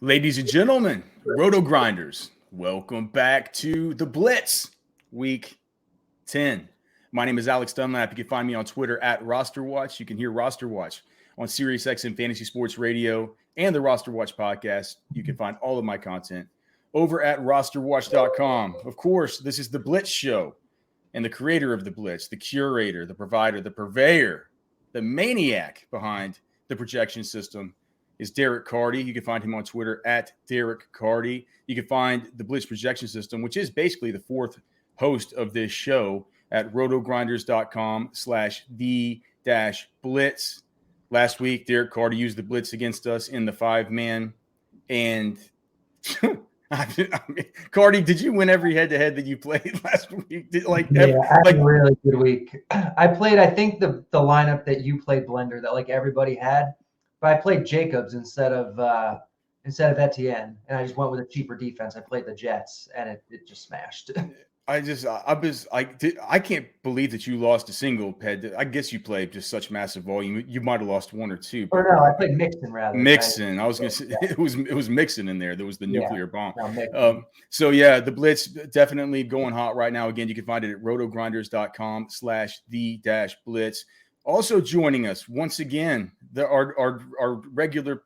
Ladies and gentlemen, RotoGrinders, welcome back to the Blitz, Week 10. My name is Alex Dunlap. You can find me on Twitter at RosterWatch. You can hear RosterWatch on SiriusXM Fantasy Sports Radio and the RosterWatch podcast. You can find all of my content over at rosterwatch.com. Of course, this is the Blitz Show, and the creator of the Blitz, the curator, the provider, the purveyor, the maniac behind the projection system is Derek Carty. You can find him on Twitter at Derek Carty. You can find the Blitz projection system, which is basically the fourth host of this show, at rotogrinders.com/the-blitz. Last week, Derek Carty used the Blitz against us in the 5-man. And Carty, did you win every head-to-head that you played last week? I had a really good week. I played, I think, the lineup that you played, Blender, that like everybody had. But I played Jacobs instead of Etienne, and I just went with a cheaper defense. I played the Jets, and it just smashed. I can't believe that you lost a single ped. I guess you played just such massive volume. You might have lost one or two. Or no, I played Mixon rather. Mixon. I was going to say it was Mixon in there. There was the nuclear bomb. No, so yeah, the Blitz definitely going hot right now. Again, you can find it at rotogrinders.com/the-blitz. Also joining us once again, our regular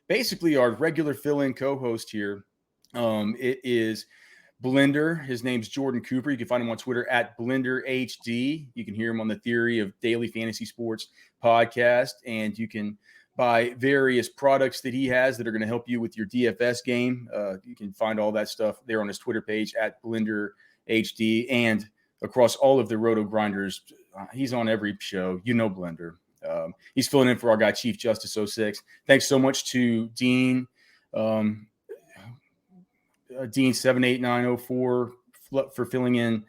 fill-in co-host here. It is Blender. His name's Jordan Cooper. You can find him on Twitter at BlenderHD. You can hear him on the Theory of Daily Fantasy Sports podcast, and you can buy various products that he has that are going to help you with your DFS game. You can find all that stuff there on his Twitter page at BlenderHD, and across all of the RotoGrinders. He's on every show. You know Blender. He's filling in for our guy, Chief Justice 06. Thanks so much to Dean. Dean 78904 for filling in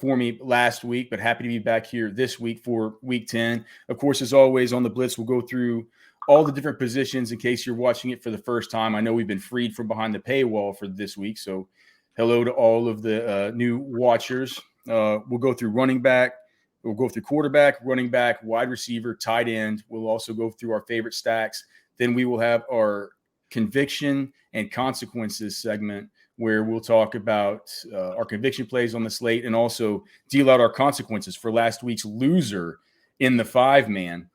for me last week, but happy to be back here this week for week 10. Of course, as always on the Blitz, we'll go through all the different positions in case you're watching it for the first time. I know we've been freed from behind the paywall for this week, so hello to all of the new watchers. We'll go through running back. We'll go through quarterback, running back, wide receiver, tight end. We'll also go through our favorite stacks. Then we will have our conviction and consequences segment where we'll talk about our conviction plays on the slate and also deal out our consequences for last week's loser in the 5-man,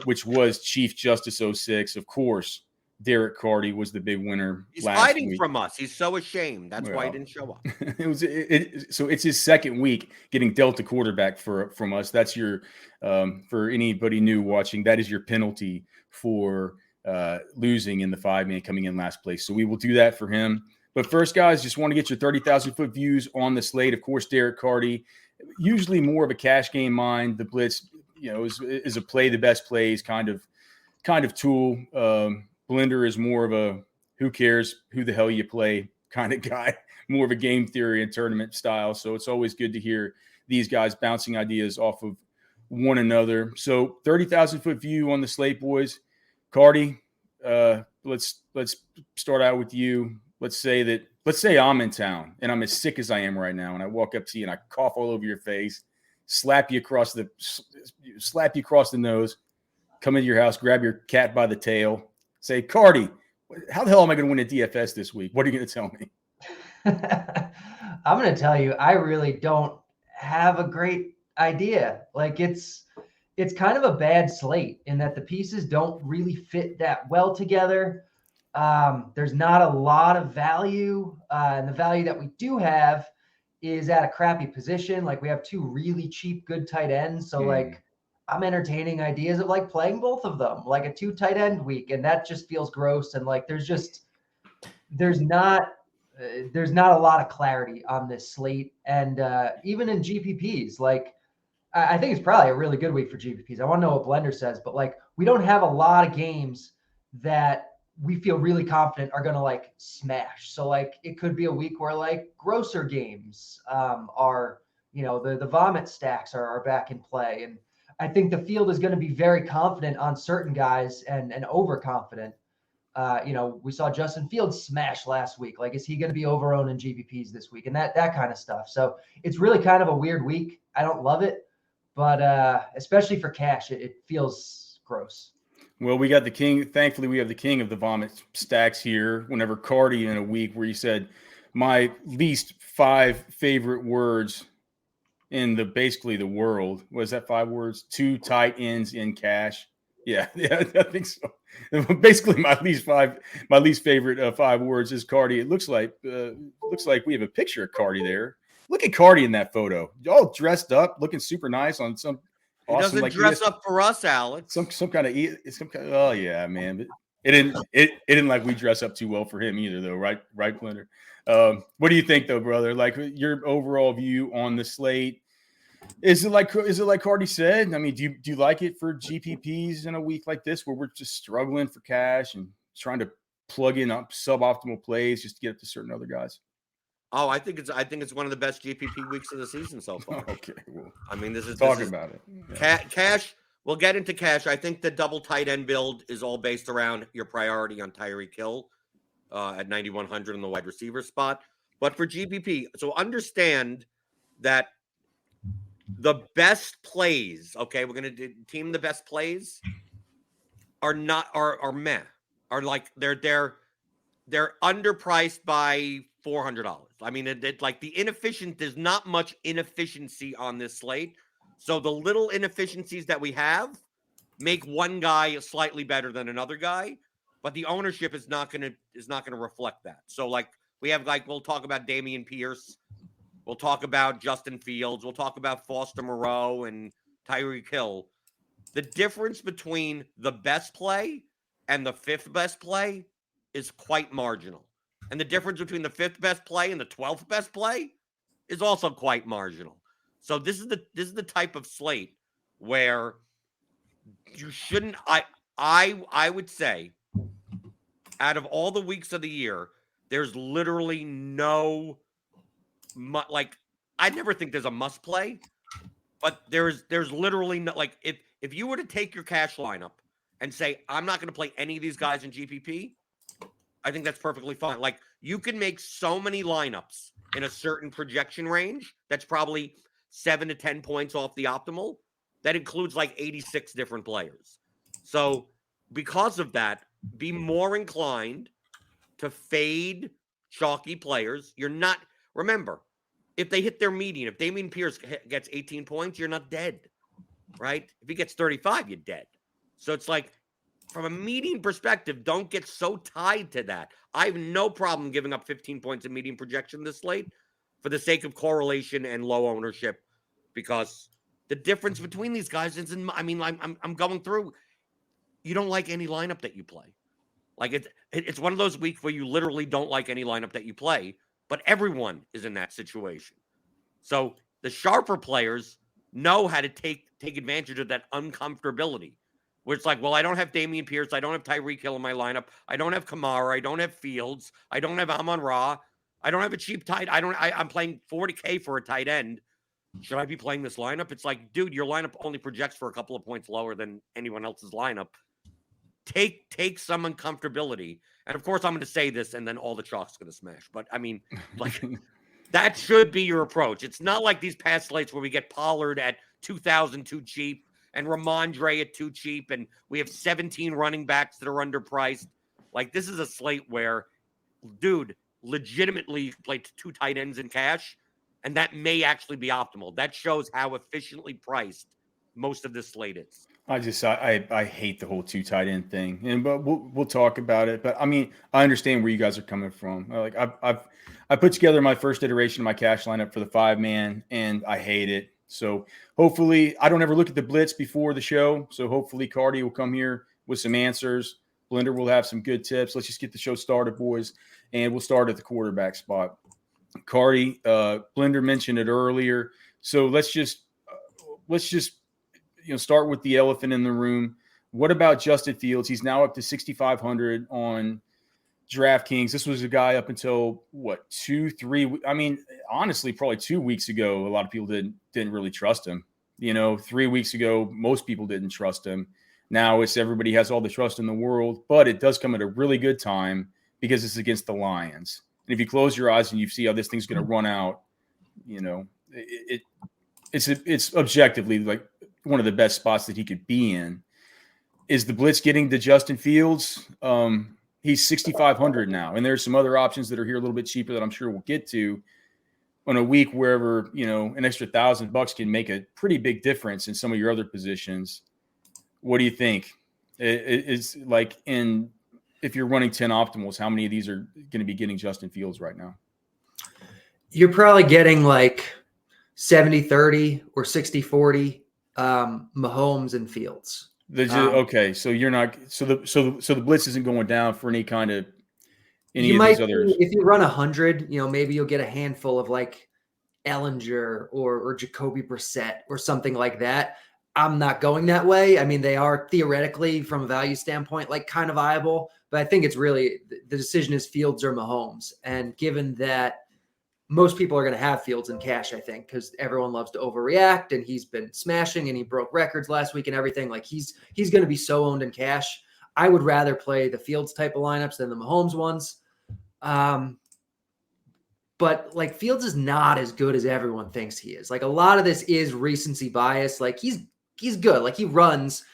which was Chief Justice 06. Of course, Derek Carty was the big winner. He's last hiding week. From us. He's so ashamed. That's why he didn't show up. So it's his second week getting dealt a quarterback from us. That's your for anybody new watching. That is your penalty for losing in the 5-man, coming in last place. So we will do that for him. But first, guys, just want to get your 30,000-foot views on the slate. Of course, Derek Carty, usually more of a cash game mind. The Blitz, is a play the best plays kind of tool. Blender is more of a who cares who the hell you play kind of guy, more of a game theory and tournament style. So it's always good to hear these guys bouncing ideas off of one another. So 30,000-foot view on the slate, boys. Carty, let's start out with you. Let's say I'm in town and I'm as sick as I am right now, and I walk up to you and I cough all over your face, slap you across the nose, come into your house, grab your cat by the tail. Say, Carty, how the hell am I going to win a DFS this week? What are you going to tell me? I'm going to tell you, I really don't have a great idea. Like it's kind of a bad slate in that the pieces don't really fit that well together. There's not a lot of value, and the value that we do have is at a crappy position. Like we have two really cheap, good tight ends. So like, I'm entertaining ideas of like playing both of them, like a 2 tight end week. And that just feels gross. And like, there's not a lot of clarity on this slate. And even in GPPs, like I think it's probably a really good week for GPPs. I want to know what Blender says, but like, we don't have a lot of games that we feel really confident are going to like smash. So like, it could be a week where like grosser games are, the vomit stacks are back in play. And I think the field is going to be very confident on certain guys and overconfident. We saw Justin Fields smash last week. Like, is he going to be overowned in GPPs this week? And that kind of stuff. So it's really kind of a weird week. I don't love it, but especially for cash, it feels gross. Well, we got the king. Thankfully, we have the king of the vomit stacks here. Whenever Cardi in a week where he said, my least 5 favorite words in basically the world. Was that 5 words? 2 tight ends in cash. Yeah, I think so. Basically, my least favorite 5 words is Cardi. It looks like we have a picture of Cardi there. Look at Cardi in that photo, all dressed up, looking super nice on some. He awesome, doesn't like dress up for us, Alex. Some kind of. Oh yeah, man. But it didn't like we dress up too well for him either, though, right, Blender? What do you think, though, brother? Like your overall view on the slate. Is it like Cardi said? I mean, do you like it for GPPs in a week like this where we're just struggling for cash and trying to plug in up suboptimal plays just to get up to certain other guys? Oh, I think it's one of the best GPP weeks of the season so far. Okay, well, I mean, this is about it. Yeah. Cash. We'll get into cash. I think the double tight end build is all based around your priority on Tyreek Hill at 9,100 in the wide receiver spot. But for GPP, so understand that the best plays, okay, we're going to team the best plays are meh. Are like they're underpriced by $400. I mean, it like the inefficient, there's not much inefficiency on this slate. So the little inefficiencies that we have make one guy slightly better than another guy, but the ownership is not going to reflect that. So like we have, like, we'll talk about Dameon Pierce. We'll talk about Justin Fields. We'll talk about Foster Moreau and Tyreek Hill. The difference between the best play and the 5th best play is quite marginal. And the difference between the 5th best play and the 12th best play is also quite marginal. So this is the type of slate where you shouldn't. I would say, out of all the weeks of the year, there's literally no. Like, I never think there's a must play, but there's literally no, like, if you were to take your cash lineup and say, I'm not going to play any of these guys in GPP, I think that's perfectly fine. Like, you can make so many lineups in a certain projection range that's probably 7 to 10 points off the optimal. That includes like 86 different players. So because of that, be more inclined to fade chalky players. You're not, remember, if they hit their median, if Dameon Pierce gets 18 points, you're not dead, right? If he gets 35, you're dead. So it's like, from a median perspective, don't get so tied to that. I have no problem giving up 15 points in median projection this late for the sake of correlation and low ownership, because the difference between these guys isn't, I mean, I'm going through, you don't like any lineup that you play. Like, it's one of those weeks where you literally don't like any lineup that you play, but everyone is in that situation. So the sharper players know how to take advantage of that uncomfortability, where it's like, well, I don't have Dameon Pierce, I don't have Tyreek Hill in my lineup, I don't have Kamara, I don't have Fields, I don't have Amon-Ra, I don't have a cheap tight. I'm playing 40K for a tight end. Should I be playing this lineup? It's like, dude, your lineup only projects for a couple of points lower than anyone else's lineup. Take some uncomfortability. And of course, I'm going to say this, and then all the chalk's going to smash. But I mean, like, that should be your approach. It's not like these past slates where we get Pollard at 2,000 too cheap and Ramondre at too cheap, and we have 17 running backs that are underpriced. Like, this is a slate where, dude, legitimately played 2 tight ends in cash, and that may actually be optimal. That shows how efficiently priced most of this slate is. I hate the whole 2 tight end thing, but we'll talk about it. But I mean, I understand where you guys are coming from. Like, I put together my first iteration of my cash lineup for the 5-man, and I hate it. So hopefully, I don't ever look at the blitz before the show. So hopefully, Cardi will come here with some answers. Blender will have some good tips. Let's just get the show started, boys, and we'll start at the quarterback spot. Cardi, Blender mentioned it earlier. So let's just start with the elephant in the room. What about Justin Fields? He's now up to 6,500 on DraftKings. This was a guy up until 2-3. I mean, honestly, probably 2 weeks ago, a lot of people didn't really trust him. 3 weeks ago, most people didn't trust him. Now it's everybody has all the trust in the world, but it does come at a really good time because it's against the Lions. And if you close your eyes and you see how this thing's going to run out, it's objectively like one of the best spots that he could be in. is the blitz getting to Justin Fields? He's 6,500 now, and there's some other options that are here a little bit cheaper that I'm sure we'll get to on a week wherever, an extra $1,000 can make a pretty big difference in some of your other positions. What do you think? It's like if you're running 10 optimals, how many of these are going to be getting Justin Fields right now? You're probably getting like 70-30 or 60-40 Mahomes and Fields. Okay, so you're not so the blitz isn't going down for any kind of these others. If you run 100, maybe you'll get a handful of like Ellinger or Jacoby Brissett or something like that. I'm not going that way. I mean, they are theoretically from a value standpoint like kind of viable, but I think it's really the decision is Fields or Mahomes. And given that most people are going to have Fields in cash, I think, because everyone loves to overreact, and he's been smashing and he broke records last week and everything. Like he's going to be so owned in cash. I would rather play the Fields type of lineups than the Mahomes ones. But like Fields is not as good as everyone thinks he is. Like a lot of this is recency bias. Like he's good. Like he runs.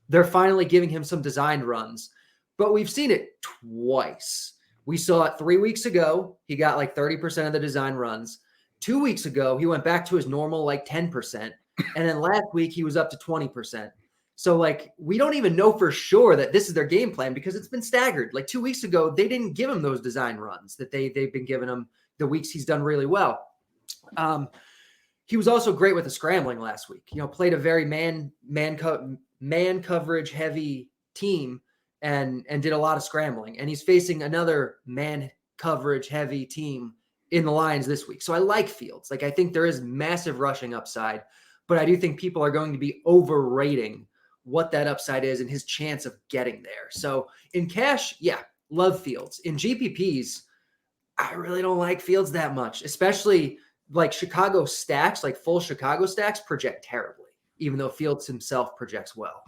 They're finally giving him some designed runs, but we've seen it twice. We saw it 3 weeks ago. He got like 30% of the design runs. 2 weeks ago, he went back to his normal like 10%. And then last week, he was up to 20%. So like, we don't even know for sure that this is their game plan because it's been staggered. Like 2 weeks ago, they didn't give him those design runs that they've been giving him the weeks he's done really well. He was also great with the scrambling last week. Played a very man coverage heavy team and did a lot of scrambling. And he's facing another man coverage heavy team in the Lions this week. So I like Fields. Like I think there is massive rushing upside, but I do think people are going to be overrating what that upside is and his chance of getting there. So in cash, yeah, love Fields. In GPPs, I really don't like Fields that much, especially like Chicago stacks, like full Chicago stacks project terribly, even though Fields himself projects well.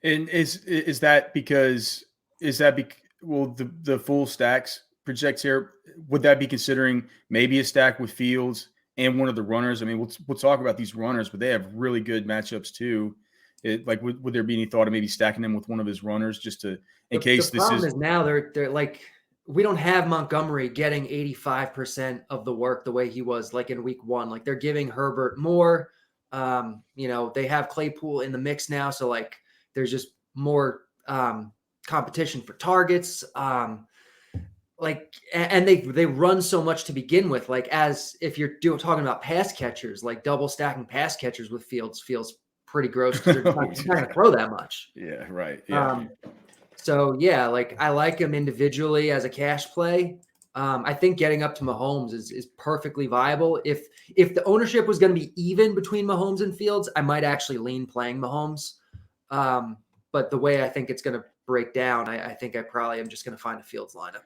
And is that because the full stacks project here? Would that be considering maybe a stack with Fields and one of the runners? I mean, we'll talk about these runners, but they have really good matchups too. Would there be any thought of maybe stacking them with one of his runners just to in case the this problem is now they're like we don't have Montgomery getting 85% of the work the way he was like in week 1. Like they're giving Herbert more. They have Claypool in the mix now, so like there's just more competition for targets. And they run so much to begin with. Like as if you're talking about pass catchers, like double stacking pass catchers with Fields feels pretty gross because they're not going to throw that much. Yeah, right. Yeah. So yeah, like I like him individually as a cash play. I think getting up to Mahomes is perfectly viable. If the ownership was going to be even between Mahomes and Fields, I might actually lean playing Mahomes. But the way I think it's going to break down, I think I probably am just going to find a Fields lineup.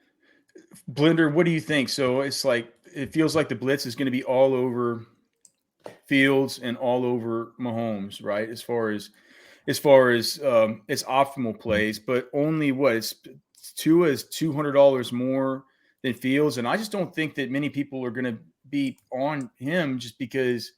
Blender, what do you think? So it's like it feels like the blitz is going to be all over Fields and all over Mahomes, right? As far as its optimal plays, but only Tua is $200 more than Fields, and I just don't think that many people are going to be on him just because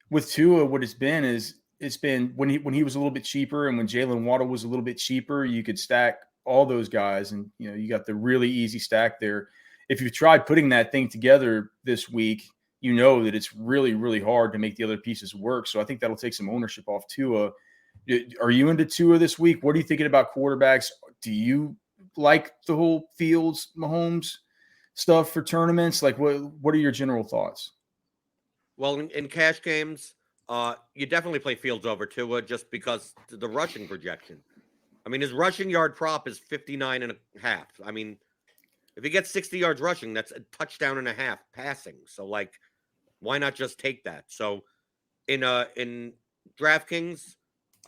with Tua, what it's been when he was a little bit cheaper and when Jalen Waddle was a little bit cheaper, you could stack all those guys, and you got the really easy stack there. If you've tried putting that thing together this week, you know that it's really, really hard to make the other pieces work. So I think that'll take some ownership off Tua. Are you into Tua this week? What are you thinking about quarterbacks? Do you like the whole Fields Mahomes stuff for tournaments? Like what are your general thoughts? Well, in cash games, you definitely play Fields over Tua just because the rushing projection. I mean, his rushing yard prop is 59.5. I mean, if he gets 60 yards rushing, that's a touchdown and a half passing. So, like, why not just take that? So, in DraftKings,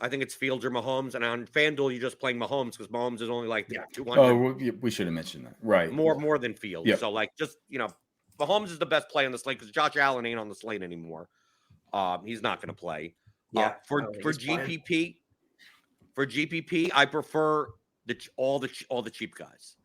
I think it's Fields or Mahomes, and on FanDuel, you're just playing Mahomes because Mahomes is only like 200. Oh, we should have mentioned that, right? More than Fields. Yep. So, like, just Mahomes is the best play on the slate because Josh Allen ain't on the slate anymore. He's not going to play. Yeah, for GPP. For GPP, I prefer all the cheap guys.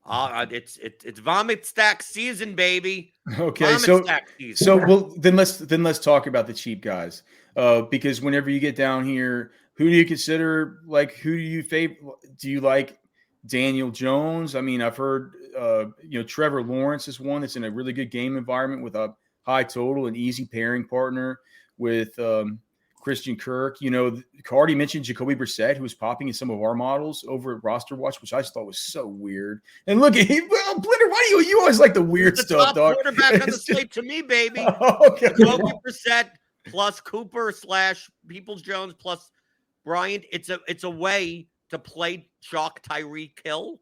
It's vomit stack season, baby. Okay, season. so then let's talk about the cheap guys. Because whenever you get down here, who do you consider, like, who do you favor? Do you like Daniel Jones? I mean, I've heard, Trevor Lawrence is one that's in a really good game environment with a high total, an easy pairing partner with Christian Kirk. Cardi mentioned Jacoby Brissett, who was popping in some of our models over at Roster Watch, which I just thought was so weird. And look at him, Blinder, why do you always like the weird the stuff, top dog? quarterback on the slate to me, baby. Okay. Jacoby Brissett plus Cooper / Peoples-Jones plus Bryant. It's a way to play chalk Tyreek Hill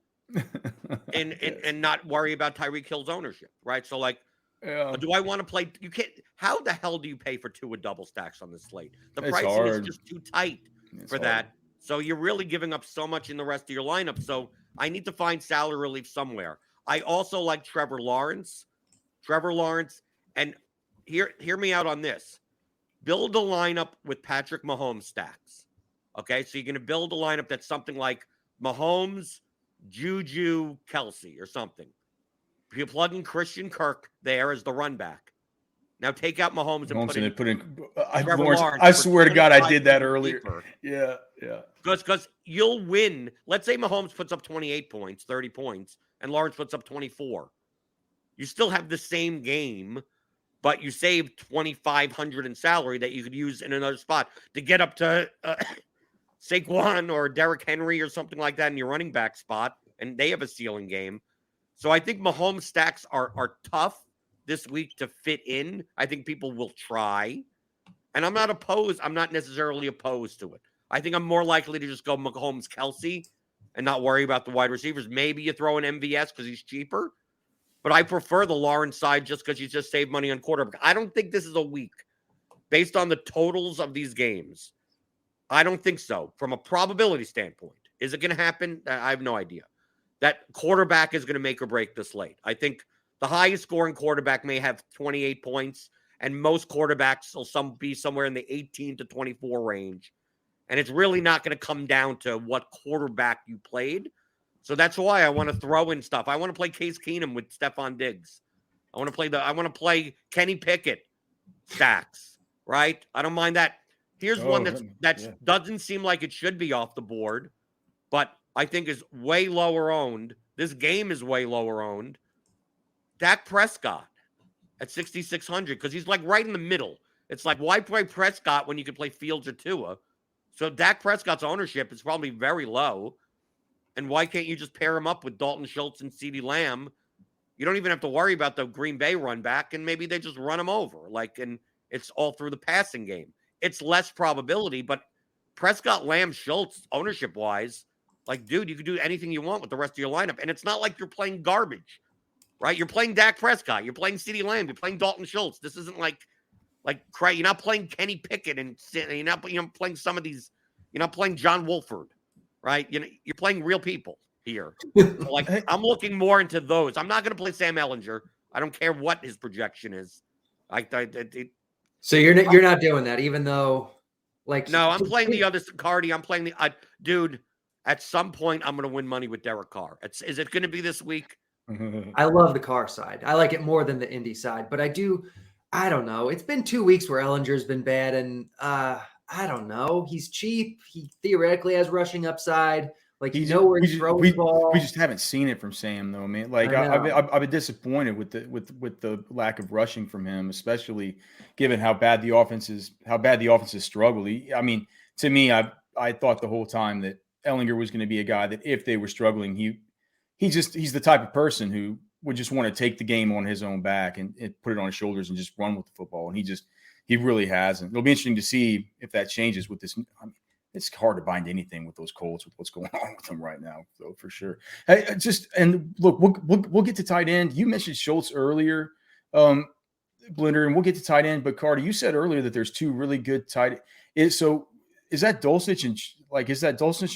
and not worry about Tyreek Hill's ownership, right? So, like, do I want to play? You can't. How the hell do you pay for 2 double stacks on this slate? The pricing is just too tight for that. So you're really giving up so much in the rest of your lineup. So I need to find salary relief somewhere. I also like Trevor Lawrence, and hear me out on this. Build a lineup with Patrick Mahomes stacks. Okay, so you're going to build a lineup that's something like Mahomes, Juju, Kelsey, or something. You plug in Christian Kirk there as the run back. Now take out Mahomes and put in Lawrence. I swear to God, I did that earlier. Deeper. Yeah. Because you'll win. Let's say Mahomes puts up 28 points, 30 points, and Lawrence puts up 24. You still have the same game, but you save $2,500 in salary that you could use in another spot to get up to Saquon or Derrick Henry or something like that in your running back spot, and they have a ceiling game. So I think Mahomes stacks are tough this week to fit in. I think people will try. And I'm not opposed. I'm not necessarily opposed to it. I think I'm more likely to just go Mahomes Kelsey and not worry about the wide receivers. Maybe you throw an MVS because he's cheaper. But I prefer the Lawrence side just because you just save money on quarterback. I don't think this is a week based on the totals of these games. I don't think so. From a probability standpoint, is it going to happen? I have no idea. That quarterback is going to make or break this late. I think the highest scoring quarterback may have 28 points, and most quarterbacks will be somewhere in the 18 to 24 range. And it's really not going to come down to what quarterback you played. So that's why I want to throw in stuff. I want to play Case Keenum with Stephon Diggs. I want to play Kenny Pickett stacks, right? I don't mind that. Here's one that doesn't seem like it should be off the board, but I think is way lower owned. This game is way lower owned. Dak Prescott at 6,600 because he's like right in the middle. It's like, why play Prescott when you can play Fields or Tua? So Dak Prescott's ownership is probably very low. And why can't you just pair him up with Dalton Schultz and CeeDee Lamb? You don't even have to worry about the Green Bay run back, and maybe they just run him over. And it's all through the passing game. It's less probability, but Prescott, Lamb, Schultz, ownership-wise, dude, you can do anything you want with the rest of your lineup. And it's not like you're playing garbage, right? You're playing Dak Prescott. You're playing CeeDee Lamb. You're playing Dalton Schultz. This isn't like you're not playing Kenny Pickett and you're not playing some of these. You're not playing John Wolford, right? You're playing real people here. So, I'm looking more into those. I'm not going to play Sam Ehlinger. I don't care what his projection is. So you're not doing that, even though, no, I'm playing the other Cardi. I'm playing the dude. At some point, I'm going to win money with Derek Carr. Is it going to be this week? I love the Carr side. I like it more than the Indy side, but I don't know. It's been 2 weeks where Ellinger's been bad, and I don't know. He's cheap. He theoretically has rushing upside. Where he's throwing the ball. We just haven't seen it from Sam, though, man. I've been disappointed with the lack of rushing from him, especially given how bad the offense is struggled. I mean, to me, I thought the whole time that Ehlinger was going to be a guy that if they were struggling, he's the type of person who would just want to take the game on his own back and put it on his shoulders and just run with the football. And he really hasn't. It'll be interesting to see if that changes with this. I mean, it's hard to bind anything with those Colts with what's going on with them right now, though, for sure. Hey, look, we'll get to tight end. You mentioned Schultz earlier, Blender, and we'll get to tight end. But Carter, you said earlier that there's 2 really good tight ends. So is that Dulcich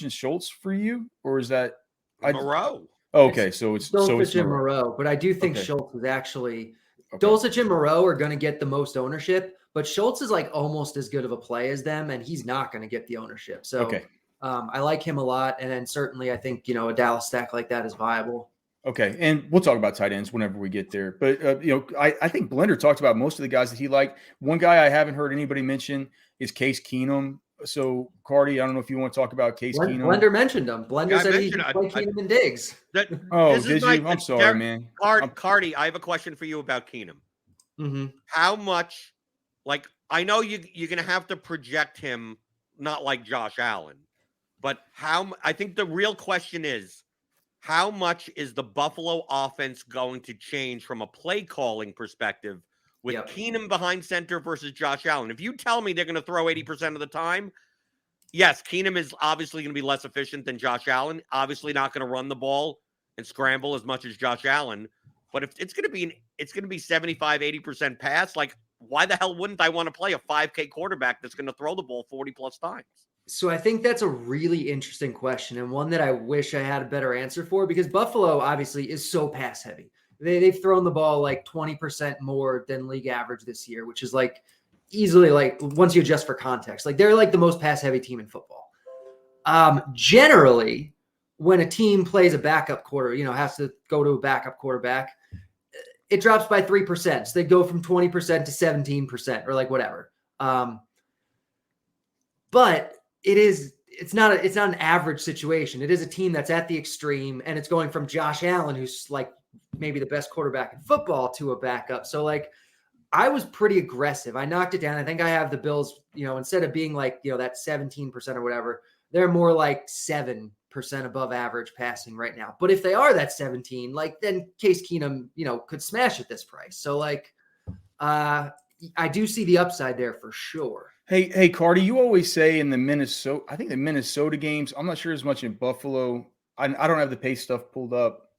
and Schultz for you, or is that Moreau? Okay, so it's Dulcich and Moreau, but I do think Schultz is actually Dulcich and Moreau are going to get the most ownership, but Schultz is almost as good of a play as them, and he's not going to get the ownership. So I like him a lot, and then certainly I think a Dallas stack like that is viable. Okay, and we'll talk about tight ends whenever we get there. But I think Blender talked about most of the guys that he liked. One guy I haven't heard anybody mention is Case Keenum. Cardi, I don't know if you want to talk about Case Keenum. Blender mentioned him. Blender Yeah, I said he mentioned could play Keenum and Diggs. Oh, did you? I'm sorry, man. Cardi, I have a question for you about Keenum. Mm-hmm. How much, like, I know you're going to have to project him not like Josh Allen, but I think the real question is, how much is the Buffalo offense going to change from a play calling perspective with Keenum behind center versus Josh Allen? If you tell me they're going to throw 80% of the time, yes, Keenum is obviously going to be less efficient than Josh Allen. Obviously not going to run the ball and scramble as much as Josh Allen. But if it's going to be 75, 80% pass, like, why the hell wouldn't I want to play a 5K quarterback that's going to throw the ball 40 plus times? So I think that's a really interesting question, and one that I wish I had a better answer for, because Buffalo obviously is so pass heavy. They've thrown the ball like 20% more than league average this year, which is like easily, like, once you adjust for context, like they're like the most pass heavy team in football. Generally, when a team plays a backup has to go to a backup quarterback, it drops by 3%. So they go from 20% to 17% or like whatever. But it's not an average situation. It is a team that's at the extreme, and it's going from Josh Allen, who's like maybe the best quarterback in football, to a backup. So like, I was pretty aggressive. I knocked it down. I think I have the Bills, instead of being like, that 17% or whatever, they're more like 7% above average passing right now. But if they are that 17, like, then Case Keenum, could smash at this price. So like, I do see the upside there for sure. Hey, Cardi, you always say in the Minnesota games, I'm not sure as much in Buffalo. I don't have the pace stuff pulled up.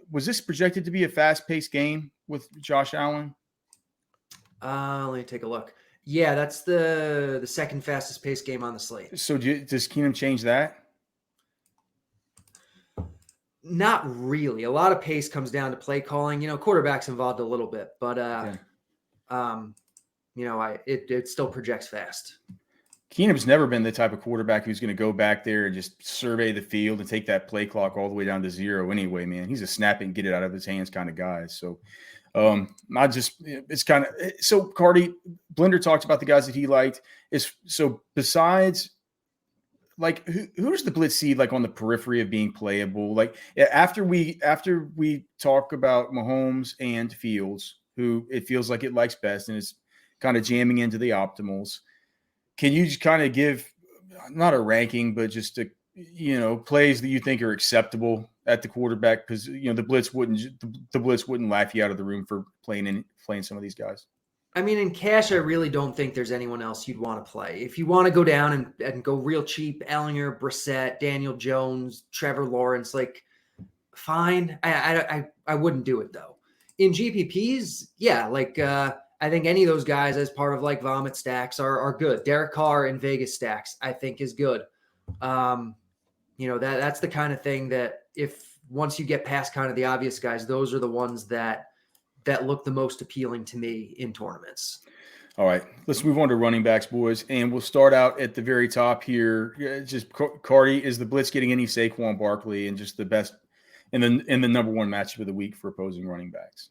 Was this projected to be a fast-paced game with Josh Allen? Let me take a look. Yeah, that's the second fastest paced game on the slate. So does Keenum change that? Not really. A lot of pace comes down to play calling. Quarterback's involved a little bit, but it still projects fast. Keenum's never been the type of quarterback who's going to go back there and just survey the field and take that play clock all the way down to zero anyway, man. He's a snap it and get it out of his hands kind of guy. So so Cardi, Blender talked about the guys that he liked. So besides, like, who does the blitz see like on the periphery of being playable? Like, after we talk about Mahomes and Fields, who it feels like it likes best and is kind of jamming into the optimals, can you just kind of give not a ranking, but just plays that you think are acceptable at the quarterback? Because the blitz wouldn't laugh you out of the room for playing some of these guys. I mean, in cash, I really don't think there's anyone else you'd want to play. If you want to go down and go real cheap, Ellinger, Brissett, Daniel Jones, Trevor Lawrence, like, fine. I wouldn't do it though. In GPPs, yeah, like I think any of those guys as part of like vomit stacks are good. Derek Carr in Vegas stacks, I think, is good. That's the kind of thing that once you get past kind of the obvious guys, those are the ones that look the most appealing to me in tournaments. All right, let's move on to running backs, boys. And we'll start out at the very top here. Just Cardi, is the blitz getting any Saquon Barkley and just the best in the number one matchup of the week for opposing running backs?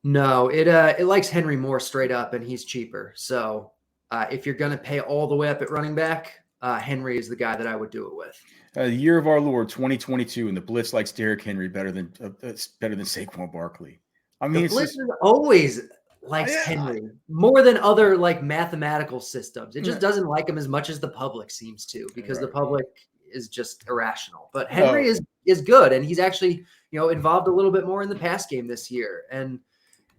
No, it likes Henry more straight up, and he's cheaper. So if you're going to pay all the way up at running back, Henry is the guy that I would do it with. The year of our Lord, 2022, and the blitz likes Derrick Henry better than Saquon Barkley. I mean, the blitz always likes Henry more than other like mathematical systems. It just doesn't like him as much as the public seems to, because the public is just irrational. But Henry is good, and he's actually involved a little bit more in the pass game this year, and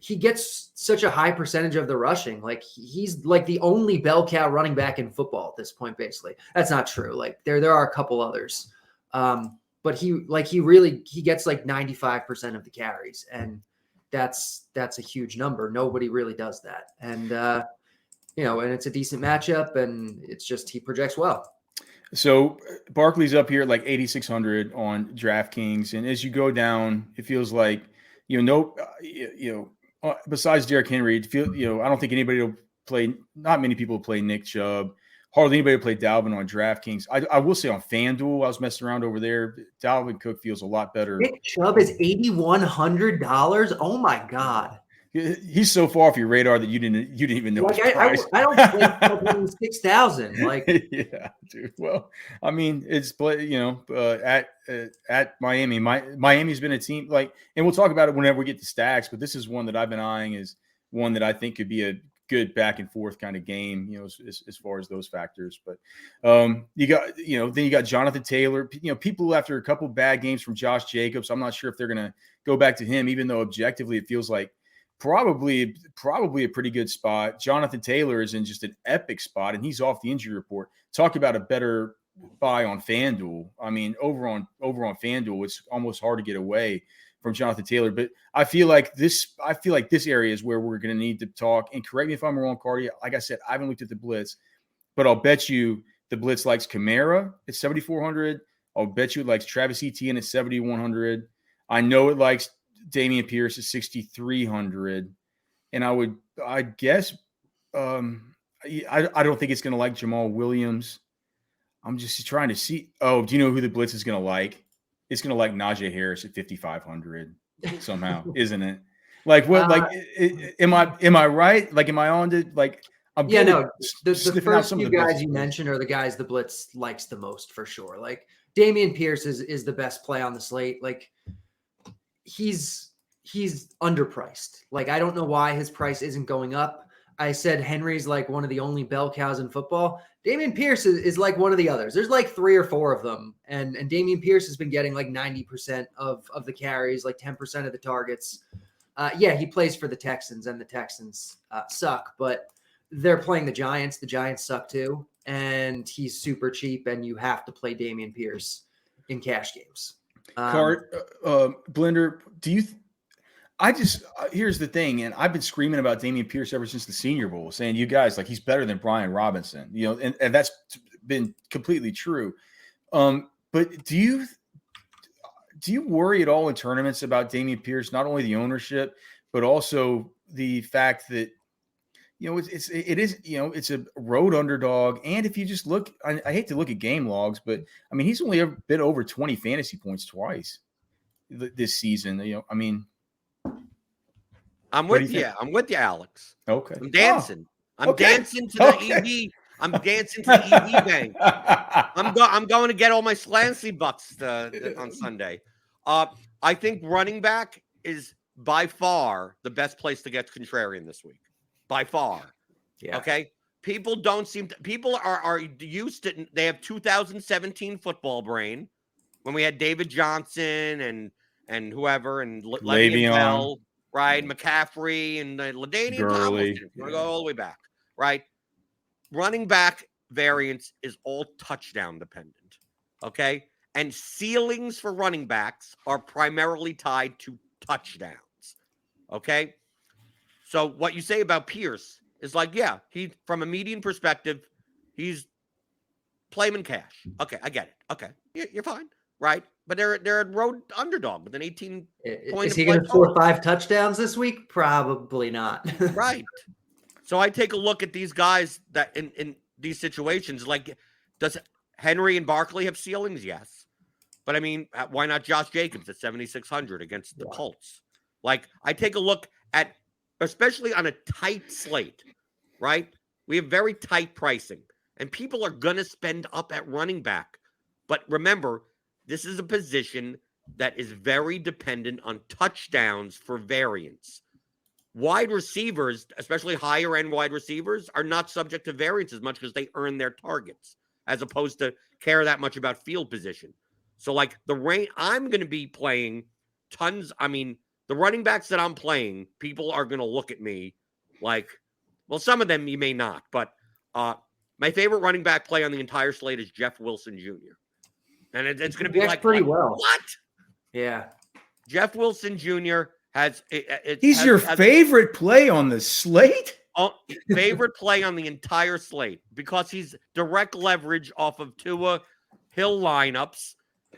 he gets such a high percentage of the rushing. Like, he's like the only bell cow running back in football at this point, basically. That's not true. Like, there are a couple others. But he gets like 95% of the carries, and that's a huge number. Nobody really does that. And and it's a decent matchup, and it's just he projects well. So Barkley's up here at like 8,600 on DraftKings, and as you go down, it feels like besides Derrick Henry, I don't think anybody will play. Not many people will play Nick Chubb. Hardly anybody will play Dalvin on DraftKings. I will say on FanDuel, I was messing around over there. Dalvin Cook feels a lot better. Nick Chubb is $8,100. Oh my God! He's so far off your radar that you didn't even know Like his price. I don't play 6,000. Like yeah, dude. Well, I mean, it's at Miami. Miami's been a team like, and we'll talk about it whenever we get to stacks. But this is one that I've been eyeing as one that I think could be a good back and forth kind of game. As far as those factors. But then you got Jonathan Taylor. People after a couple bad games from Josh Jacobs, I'm not sure if they're gonna go back to him, even though objectively it feels like probably a pretty good spot. Jonathan Taylor is in just an epic spot, and he's off the injury report. Talk about a better buy on FanDuel. I mean, over on FanDuel, it's almost hard to get away from Jonathan Taylor. But I feel like this area is where we're going to need to talk. And correct me if I'm wrong, Cardi. Like I said, I haven't looked at the Blitz, but I'll bet you the Blitz likes Kamara at 7,400. I'll bet you it likes Travis Etienne at 7,100. I know it likes Dameon Pierce at 6,300, and I guess I don't think it's going to like Jamal Williams. I'm just trying to see. Oh, do you know who the Blitz is going to like? It's going to like Najee Harris at 5,500 somehow, isn't it? Like what? Am I right? Like, am I on to like? The first few guys you mentioned are the guys the Blitz likes the most for sure. Like Dameon Pierce is the best play on the slate. Like he's underpriced. Like I don't know why his price isn't going up. I said Henry's like one of the only bell cows in football. Dameon Pierce is like one of the others. There's like 3 or 4 of them. And Dameon Pierce has been getting like 90% of the carries, like 10% of the targets. He plays for the Texans, and the Texans suck, but they're playing the Giants. The Giants suck too. And he's super cheap, and you have to play Dameon Pierce in cash games. Blender, do you here's the thing, and I've been screaming about Dameon Pierce ever since the Senior Bowl, saying, you guys, like, he's better than Brian Robinson, and that's been completely true. But do you worry at all in tournaments about Dameon Pierce, not only the ownership, but also the fact that, it's a road underdog. And if you just look, I hate to look at game logs, but I mean, he's only ever been over 20 fantasy points twice this season. I'm with you. I'm with you, Alex. Okay. I'm dancing. I'm dancing to the EV. I'm dancing to the EV bank. I'm going to get all my Slancy bucks on Sunday. I think running back is by far the best place to get contrarian this week. By far. Yeah. Okay. People are used to, they have 2017 football brain when we had David Johnson and whoever and Le'Veon Bell, right? McCaffrey and LaDainian Tomlinson. You want to go all the way back, right? Running back variance is all touchdown dependent. Okay. And ceilings for running backs are primarily tied to touchdowns. Okay. So what you say about Pierce is like, yeah, he from a median perspective, he's playing cash. Okay, I get it. Okay, you're fine, right? But they're a road underdog with an 18 point. Is he going to score 5 touchdowns this week? Probably not. Right. So I take a look at these guys that in these situations, like, does Henry and Barkley have ceilings? Yes. But I mean, why not Josh Jacobs at 7,600 against the Colts? Like, I take a look at, especially on a tight slate, right? We have very tight pricing, and people are going to spend up at running back. But remember, this is a position that is very dependent on touchdowns for variance. Wide receivers, especially higher end wide receivers, are not subject to variance as much because they earn their targets, as opposed to care that much about field position. So like I'm going to be playing tons. I mean, the running backs that I'm playing, people are going to look at me like, well, some of them you may not, but my favorite running back play on the entire slate is Jeff Wilson Jr. And it's going to be like, pretty well. What? Yeah. Jeff Wilson Jr. He's your favorite play on the slate? Favorite play on the entire slate because he's direct leverage off of Tua Hill lineups,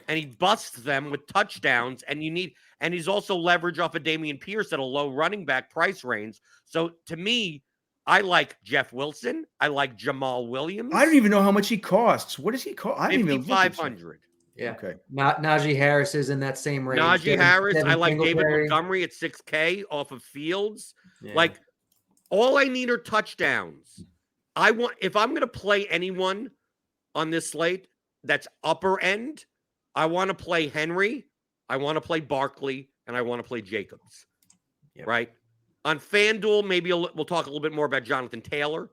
and he busts them with touchdowns, and he's also leverage off of Dameon Pierce at a low running back price range. So to me, I like Jeff Wilson. I like Jamal Williams. I don't even know how much he costs. What does he cost? I don't even know. 5,500. Yeah. Okay. Najee Harris is in that same range. Najee Harris. Devin I like David Singletary. Montgomery at 6K off of Fields. Yeah. Like, all I need are touchdowns. If I'm going to play anyone on this slate that's upper end, I want to play Henry, I want to play Barkley, and I want to play Jacobs. Yep. Right? On FanDuel, maybe we'll talk a little bit more about Jonathan Taylor.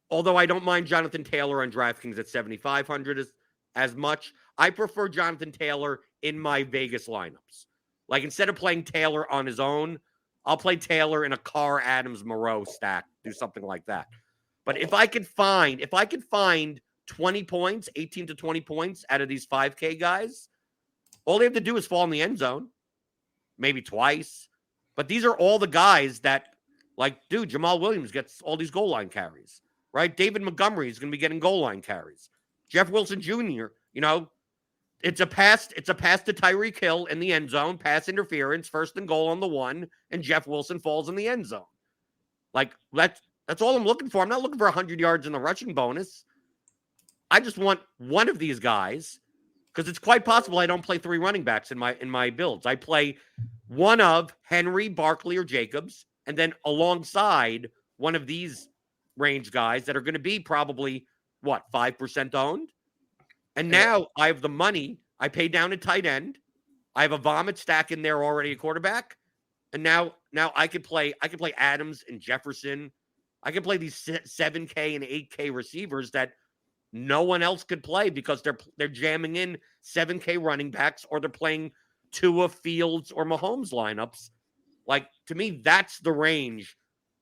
Although I don't mind Jonathan Taylor on DraftKings at 7,500 as much. I prefer Jonathan Taylor in my Vegas lineups. Like, instead of playing Taylor on his own, I'll play Taylor in a Carr, Adams, Moreau stack, do something like that. But if I could find 20 points, 18 to 20 points out of these 5K guys, all they have to do is fall in the end zone, maybe twice. But these are all the guys that, like, dude, Jamal Williams gets all these goal line carries, right? David Montgomery is going to be getting goal line carries. Jeff Wilson Jr., it's a pass to Tyreek Hill in the end zone, pass interference, first and goal on the 1, and Jeff Wilson falls in the end zone. Like, that's all I'm looking for. I'm not looking for 100 yards in the rushing bonus. I just want one of these guys, because it's quite possible I don't play 3 running backs in my builds. I play one of Henry, Barkley, or Jacobs, and then alongside one of these range guys that are going to be probably, 5% owned? And now I have the money. I pay down a tight end. I have a vomit stack in there already, a quarterback. And now I could play Adams and Jefferson. I can play these 7K and 8K receivers that no one else could play because they're jamming in 7K running backs, or they're playing Tua, Fields, or Mahomes lineups. Like, to me, that's the range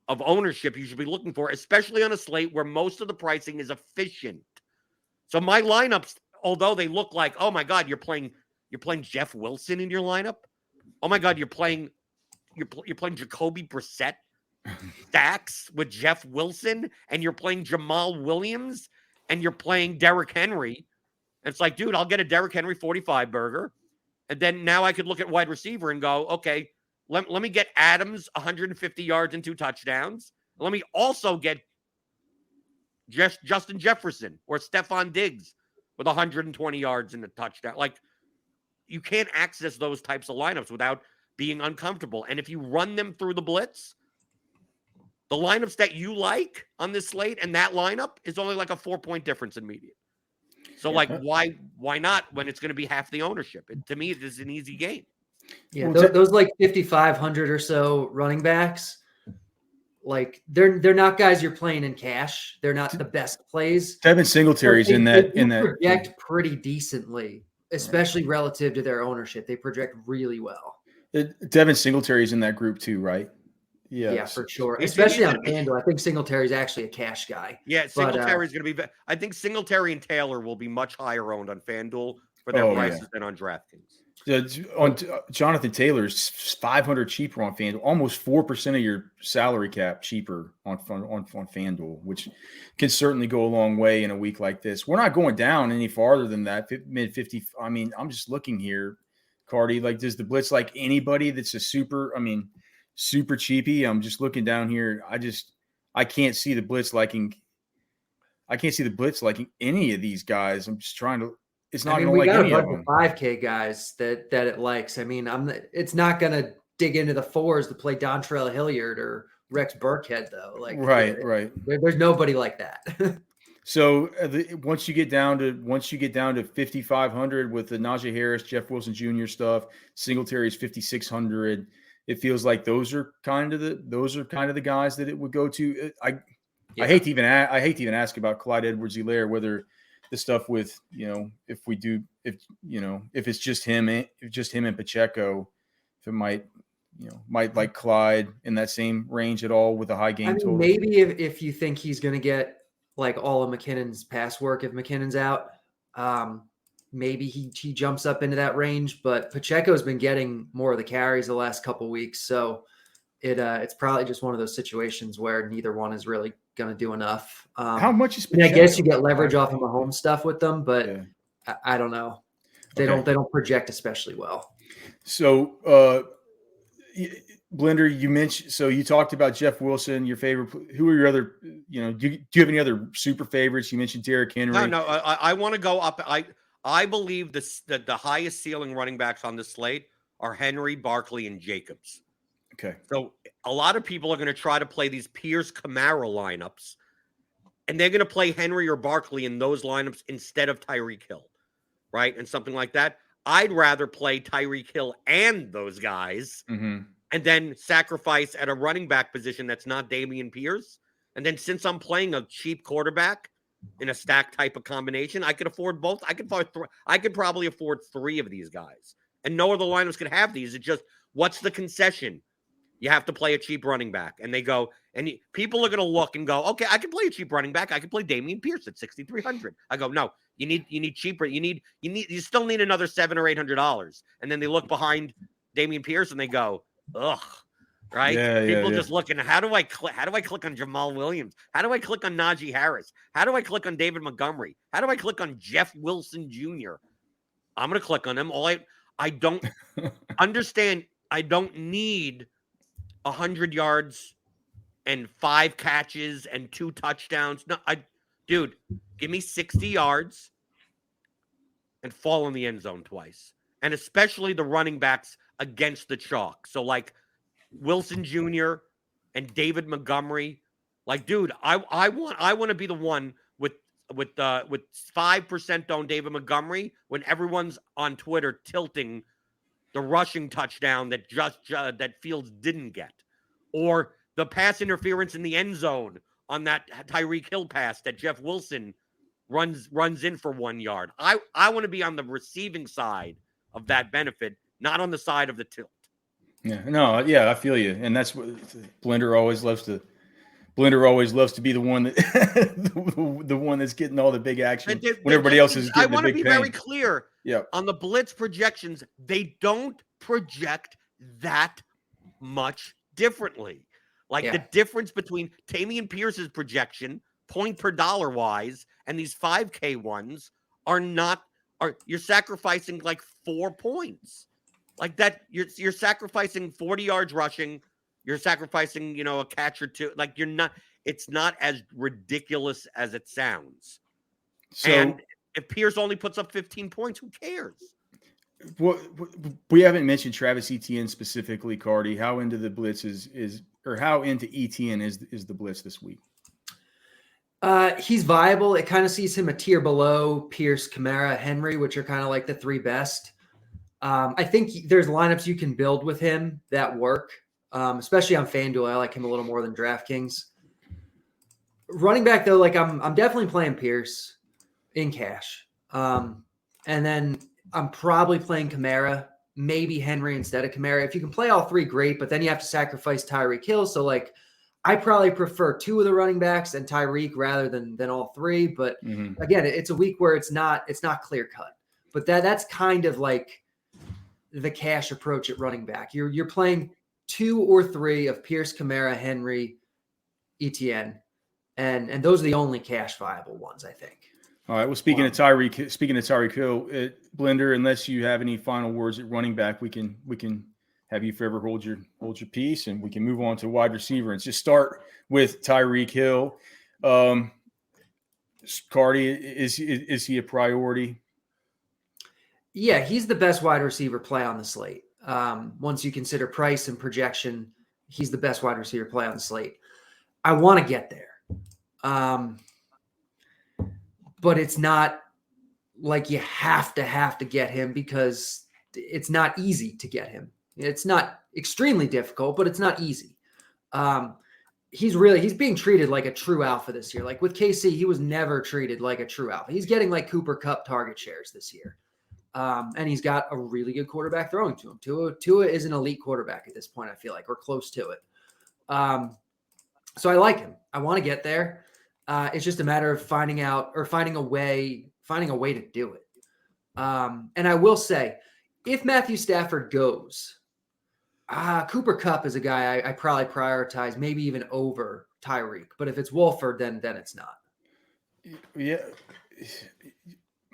of ownership you should be looking for, especially on a slate where most of the pricing is efficient. So my lineups, although they look like, oh my God, you're playing Jeff Wilson in your lineup. Oh my God, you're playing Jacoby Brissett stacks with Jeff Wilson, and you're playing Jamal Williams, and you're playing Derrick Henry. And it's like, dude, I'll get a Derrick Henry 45 burger. And then now I could look at wide receiver and go, okay, let me get Adams 150 yards and 2 touchdowns. Let me also get Justin Jefferson or Stephon Diggs with 120 yards and a touchdown. Like, you can't access those types of lineups without being uncomfortable. And if you run them through the blitz, the lineups that you like on this slate and that lineup is only like a 4-point difference in median. So, like, why not when it's going to be half the ownership? To me, it is an easy game. Yeah, those like 5,500 or so running backs, like they're not guys you're playing in cash. They're not the best plays. Devin Singletary's in that project pretty decently, especially relative to their ownership. They project really well. Devin Singletary's in that group too, right? Yeah, for sure. Especially on FanDuel. I think Singletary's actually a cash guy. Yeah, Singletary's going to be. I think Singletary and Taylor will be much higher owned on FanDuel for their prices than on DraftKings. On Jonathan Taylor's 500 cheaper on FanDuel, almost 4% of your salary cap cheaper on FanDuel, which can certainly go a long way in a week like this. We're not going down any farther than that, mid 50. I mean, I'm just looking here, Cardi. Like, does the blitz like anybody that's a super cheapy? I'm just looking down here. I can't see the blitz liking. I can't see the blitz liking any of these guys. I'm just trying to. It's not going to like any of them. 5K guys that it likes. I mean, it's not going to dig into the 4s to play Dontrell Hilliard or Rex Burkhead though. Like, right. There's nobody like that. So once you get down to 5,500 with the Najee Harris, Jeff Wilson Jr. stuff, Singletary's 5,600. It feels like those are kind of the guys that it would go to. I hate to even ask about Clyde Edwards-Helaire, whether the stuff with, if it's just him and Pacheco, if it might like Clyde in that same range at all with a high game total. Maybe if you think he's going to get like all of McKinnon's pass work, if McKinnon's out, maybe he jumps up into that range, but Pacheco's been getting more of the carries the last couple of weeks. So it's probably just one of those situations where neither one is really going to do enough. How much is Pacheco? I guess you get leverage off of Mahomes stuff with them, but I don't know. They don't project especially well. So Blender, you mentioned, so you talked about Jeff Wilson, your favorite. Who are your other, do you have any other super favorites? You mentioned Derrick Henry. No, I want to go up. I believe that the highest ceiling running backs on the slate are Henry, Barkley, and Jacobs. Okay. So a lot of people are going to try to play these Pierce Kamara lineups, and they're going to play Henry or Barkley in those lineups instead of Tyreek Hill, right? And something like that. I'd rather play Tyreek Hill and those guys Mm-hmm. and then sacrifice at a running back position that's not Dameon Pierce. And then since I'm playing a cheap quarterback in a stack type of combination, I could afford both. I could probably afford 3 of these guys. And no other lineups could have these. It's just, what's the concession? You have to play a cheap running back. And they go, and people are going to look and go, okay, I can play a cheap running back. I can play Dameon Pierce at 6,300. I go, no, you need cheaper. You still need another $700 or $800. And then they look behind Dameon Pierce and they go, ugh, right? People just looking, how do I click on Jamal Williams? How do I click on Najee Harris? How do I click on David Montgomery? How do I click on Jeff Wilson Jr.? I'm going to click on him. I don't understand. I don't need 100 yards and 5 catches and 2 touchdowns. No, dude, give me 60 yards and fall in the end zone twice. And especially the running backs against the chalk. So like Wilson Jr. and David Montgomery. Like, dude, I want to be the one with 5% on David Montgomery when everyone's on Twitter tilting the rushing touchdown that that Fields didn't get, or the pass interference in the end zone on that Tyreek Hill pass that Jeff Wilson runs in for 1 yard. I want to be on the receiving side of that benefit, not on the side of the tilt. Yeah, no, yeah, I feel you, and that's what Blender always loves to. Blender always loves to be the one that the one that's getting all the big action when everybody else is getting the big pain. I want to be very clear. Yeah. On the Blitz projections, they don't project that much differently. Like the difference between Dameon Pierce's projection, point per dollar wise, and these 5K ones you're sacrificing like 4 points. Like that, you're sacrificing 40 yards rushing. You're sacrificing, a catch or 2. Like it's not as ridiculous as it sounds. So, and if Pierce only puts up 15 points, who cares? We haven't mentioned Travis Etienne specifically, Cardi. How into the Blitz or how into Etienne is the Blitz this week? He's viable. It kind of sees him a tier below Pierce, Kamara, Henry, which are kind of like the 3 best. I think there's lineups you can build with him that work. Especially on FanDuel, I like him a little more than DraftKings. Running back though, like I'm definitely playing Pierce in cash, and then I'm probably playing Kamara, maybe Henry instead of Kamara. If you can play all 3, great, but then you have to sacrifice Tyreek Hill. So like, I probably prefer 2 of the running backs and Tyreek rather than all 3. But again, it's a week where it's not clear cut. But that's kind of like the cash approach at running back. You're playing 2 or 3 of Pierce, Kamara, Henry, Etienne, and those are the only cash viable ones, I think. All right. Well, speaking of Tyreek Hill, Blender, unless you have any final words at running back, we can have you forever hold your peace, and we can move on to wide receiver and just start with Tyreek Hill. Cardi, is he a priority? Yeah, he's the best wide receiver play on the slate. Once you consider price and projection, he's the best wide receiver play on the slate. I want to get there. But it's not like you have to get him, because it's not easy to get him. It's not extremely difficult, but it's not easy. He's being treated like a true alpha this year. Like with KC, he was never treated like a true alpha. He's getting like Cooper Kupp target shares this year. And he's got a really good quarterback throwing to him. Tua is an elite quarterback at this point, I feel like, or close to it. So I like him. I want to get there. It's just a matter of finding a way to do it. And I will say, if Matthew Stafford goes, Cooper Kupp is a guy I probably prioritize, maybe even over Tyreek. But if it's Wolford, then it's not. Yeah.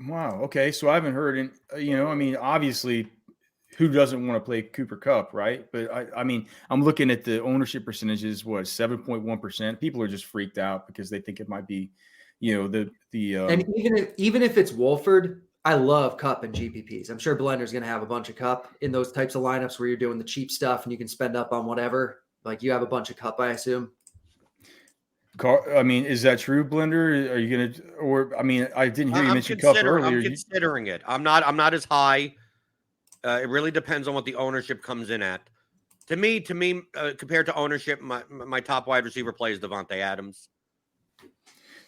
Wow. Okay. So I haven't heard, obviously, who doesn't want to play Cooper Kupp, right? But I'm looking at the ownership percentages, 7.1%. People are just freaked out because they think it might be, and even if it's Wolford, I love Cup and GPPs. I'm sure Blender's going to have a bunch of Cup in those types of lineups where you're doing the cheap stuff and you can spend up on whatever. Like you have a bunch of Cup, I assume. I mean, is that true, Blender? Are you gonna? Or I mean, I didn't hear you mention Cup earlier. I'm considering it. I'm not as high. It really depends on what the ownership comes in at. To me, compared to ownership, my top wide receiver play is Devontae Adams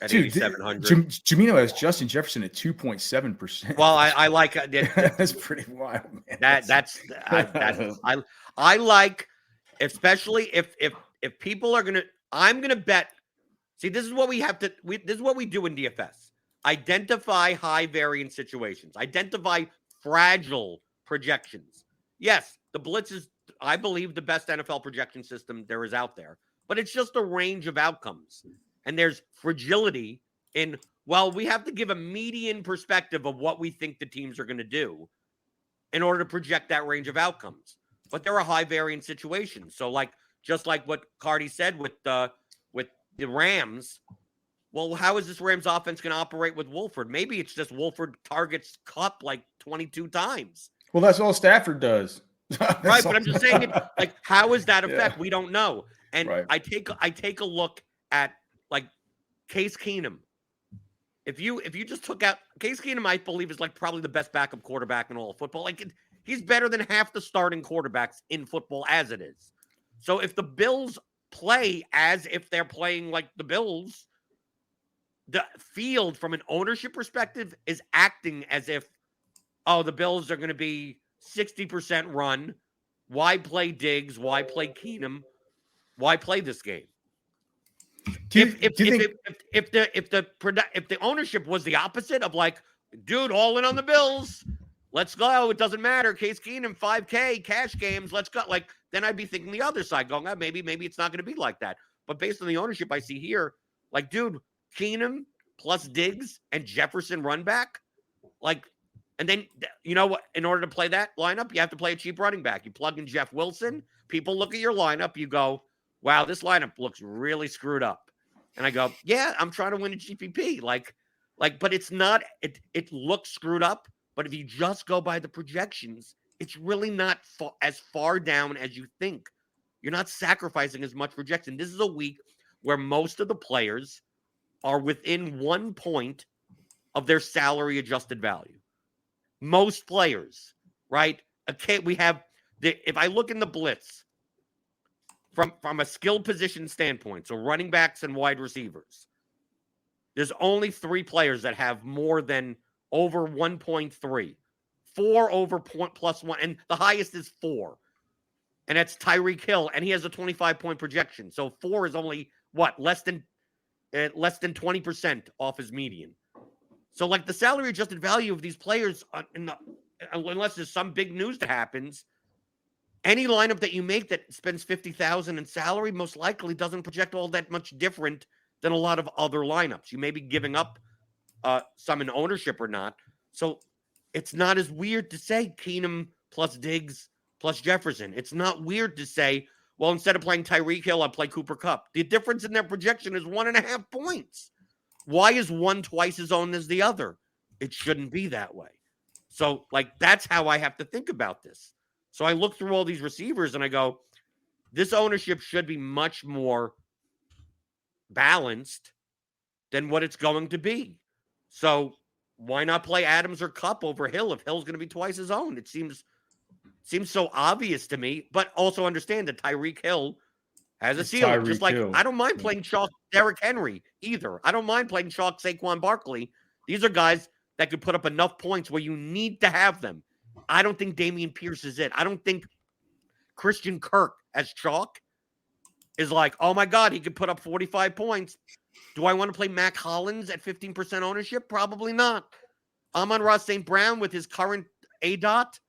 at 8,700. Jamino has Justin Jefferson at 2.7%. Well, I like that's pretty wild, man. I like, especially if people are gonna. I'm gonna bet. See, this is what we have to. This is what we do in DFS. Identify high variance situations. Identify fragile projections. Yes, the Blitz is, I believe, the best NFL projection system there is out there. But it's just a range of outcomes. And there's fragility in, well, we have to give a median perspective of what we think the teams are going to do in order to project that range of outcomes. But there are high variance situations. So just like what Cardi said with the Rams, well, how is this Rams offense going to operate with Wolford? Maybe it's just Wolford targets Cup like 22 times. Well, that's all Stafford does. Right, but I'm just saying, how is that effect? Yeah. We don't know. And right. I take a look at Case Keenum. If you just took out Case Keenum, I believe is probably the best backup quarterback in all of football. He's better than half the starting quarterbacks in football as it is. So if the Bills play as if they're playing like the Bills, the field from an ownership perspective is acting as if, oh, the Bills are going to be 60% run. Why play Diggs? Why play Keenum? Why play this game? If the ownership was the opposite of dude, all in on the Bills, let's go. It doesn't matter. Case Keenum, 5K cash games. Let's go. Then I'd be thinking the other side, going, maybe it's not going to be like that. But based on the ownership I see here, dude, Keenum plus Diggs and Jefferson run back, and then you know what? In order to play that lineup, you have to play a cheap running back. You plug in Jeff Wilson. People look at your lineup. You go, wow, this lineup looks really screwed up. And I go, yeah, I'm trying to win a GPP. But it's not. It looks screwed up. But if you just go by the projections, it's really not as far down as you think. You're not sacrificing as much projection. This is a week where most of the players are within 1 point of their salary adjusted value. Most players, right? Okay, we have if I look in the Blitz from a skill position standpoint, so running backs and wide receivers, there's only 3 players that have more than over 1.3, 4 over +1, and the highest is 4. And that's Tyreek Hill, and he has a 25-point projection. So 4 is only less than 20% off his median. So the salary adjusted value of these players, unless there's some big news that happens, any lineup that you make that spends $50,000 in salary most likely doesn't project all that much different than a lot of other lineups. You may be giving up some in ownership or not. So it's not as weird to say Keenum plus Diggs plus Jefferson. It's not weird to say, well, instead of playing Tyreek Hill, I'll play Cooper Kupp. The difference in their projection is 1.5 points. Why is one twice as owned as the other? It shouldn't be that way. So, that's how I have to think about this. So I look through all these receivers and I go, this ownership should be much more balanced than what it's going to be. So why not play Adams or Kupp over Hill if Hill's going to be twice his own? It seems so obvious to me, but also understand that Tyreek Hill has a ceiling. Just Hill. I don't mind playing chalk Derrick Henry either. I don't mind playing chalk Saquon Barkley. These are guys that could put up enough points where you need to have them. I don't think Dameon Pierce is it. I don't think Christian Kirk as chalk is oh my God, he could put up 45 points. Do I want to play Mac Hollins at 15% ownership? Probably not. Amon-Ra St. Brown with his current ADOT.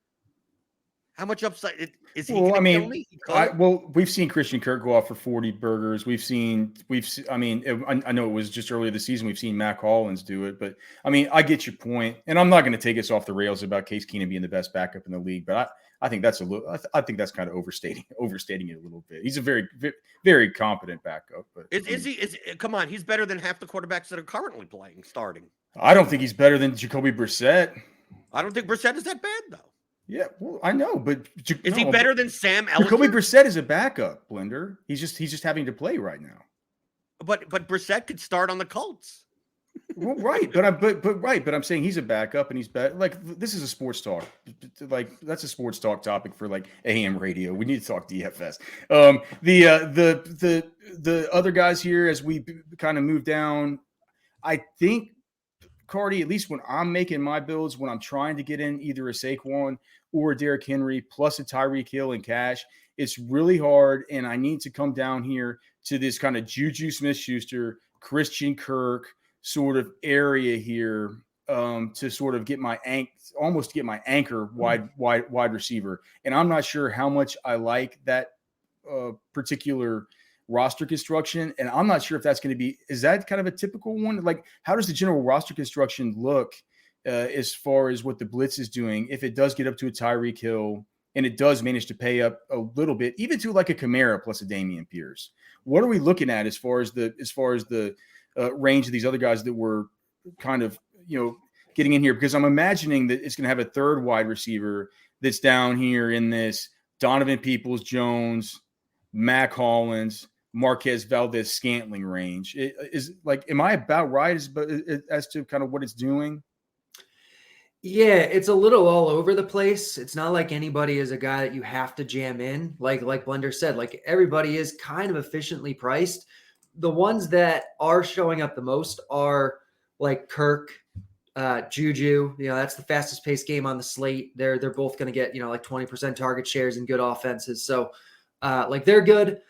How much upside is he? Well, I mean, we've seen Christian Kirk go off for 40 burgers. I know it was just earlier this season. We've seen Mac Hollins do it, but I mean, I get your point, and I'm not going to take us off the rails about Case Keenum being the best backup in the league, but I think that's I think that's kind of overstating it a little bit. He's a very, very competent backup. But come on, he's better than half the quarterbacks that are currently starting. I don't think he's better than Jacoby Brissett. I don't think Brissett is that bad, though. Yeah, well, I know, but Is he better than Sam Jacoby Ellinger? Brissett is a backup, Blender. He's just having to play right now. But Brissett could start on the Colts. Well, right, but I'm saying he's a backup and he's better. Like, this is a sports talk. Like, that's a sports talk topic for like AM radio. We need to talk DFS. The other guys here as we kind of move down, I think Cardi, at least when I'm making my builds, when I'm trying to get in either a Saquon or a Derrick Henry plus a Tyreek Hill in cash, it's really hard, and I need to come down here to this kind of Juju Smith-Schuster, Christian Kirk sort of area here to sort of get my anchor wide receiver. And I'm not sure how much I like that particular roster construction. And I'm not sure if that's going to be, is that kind of a typical one? Like, how does the general roster construction look as far as what the Blitz is doing? If it does get up to a Tyreek Hill and it does manage to pay up a little bit, even to like a Kamara plus a Damian Pierce, what are we looking at as far as the range of these other guys that we're kind of, getting in here? Because I'm imagining that it's going to have a third wide receiver that's down here in this Donovan Peoples-Jones, Mac Hollins, Marquez Valdez-Scantling range. Am I about right as to kind of what it's doing? Yeah, it's a little all over the place. It's not like anybody is a guy that you have to jam in. Like Blender said, like everybody is kind of efficiently priced. The ones that are showing up the most are like Kirk, Juju. That's the fastest paced game on the slate. They're both going to get, like 20% target shares and good offenses. So they're good.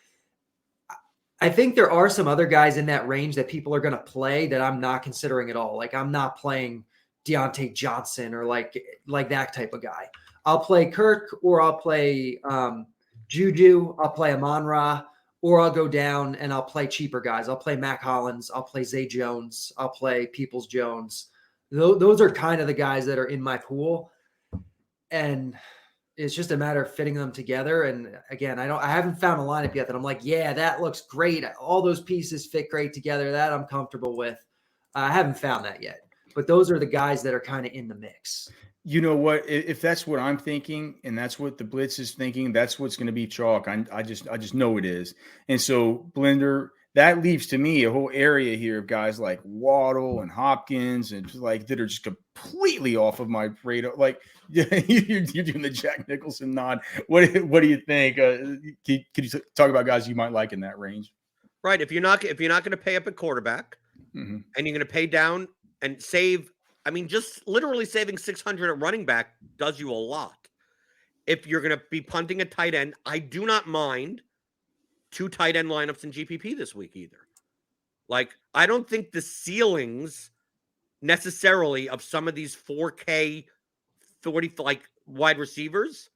I think there are some other guys in that range that people are going to play that I'm not considering at all. Like I'm not playing Deontay Johnson or like that type of guy. I'll play Kirk or I'll play Juju. I'll play Amon-Ra, or I'll go down and I'll play cheaper guys. I'll play Mac Hollins. I'll play Zay Jones. I'll play Peoples-Jones. Those are kind of the guys that are in my pool. And it's just a matter of fitting them together. And again, I haven't found a lineup yet that I'm like, yeah, that looks great. All those pieces fit great together. That I'm comfortable with. I haven't found that yet. But those are the guys that are kind of in the mix. You know what? If that's what I'm thinking, and that's what the Blitz is thinking, that's what's going to be chalk. I just know it is. And so, Blender, that leaves to me a whole area here of guys like Waddle and Hopkins, and like that are just completely off of my radar. Like you're doing the Jack Nicholson nod. What do you think? Could you talk about guys you might like in that range? Right. If you're not going to pay up at quarterback, and you're going to pay down and save, just literally saving 600 at running back does you a lot. If you're going to be punting a tight end, I do not mind 2 tight end lineups in GPP this week either. Like, I don't think the ceilings necessarily of some of these 4K 40 wide receivers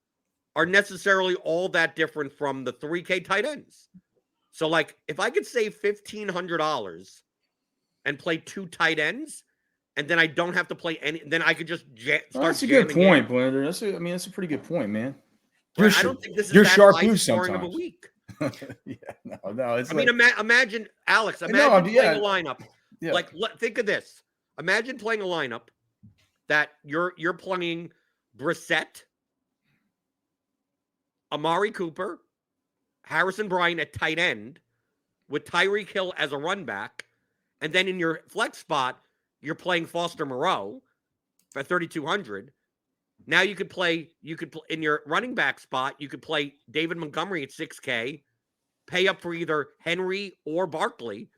are necessarily all that different from the 3K tight ends. So like, if I could save $1,500 and play 2 tight ends, and then I don't have to play any. Then I could just start. That's a good point, Blender. That's a pretty good point, man. I don't think this is you're that sharp high loose scoring sometimes. of a week. No. It's Imagine Alex. Imagine playing a lineup. Yeah. Like, think of this. Imagine playing a lineup that you're playing Brissett, Amari Cooper, Harrison Bryant at tight end, with Tyreek Hill as a run back, and then in your flex spot, you're playing Foster Moreau for 3,200. Now you could play in your running back spot, you could play David Montgomery at 6K, pay up for either Henry or Barkley,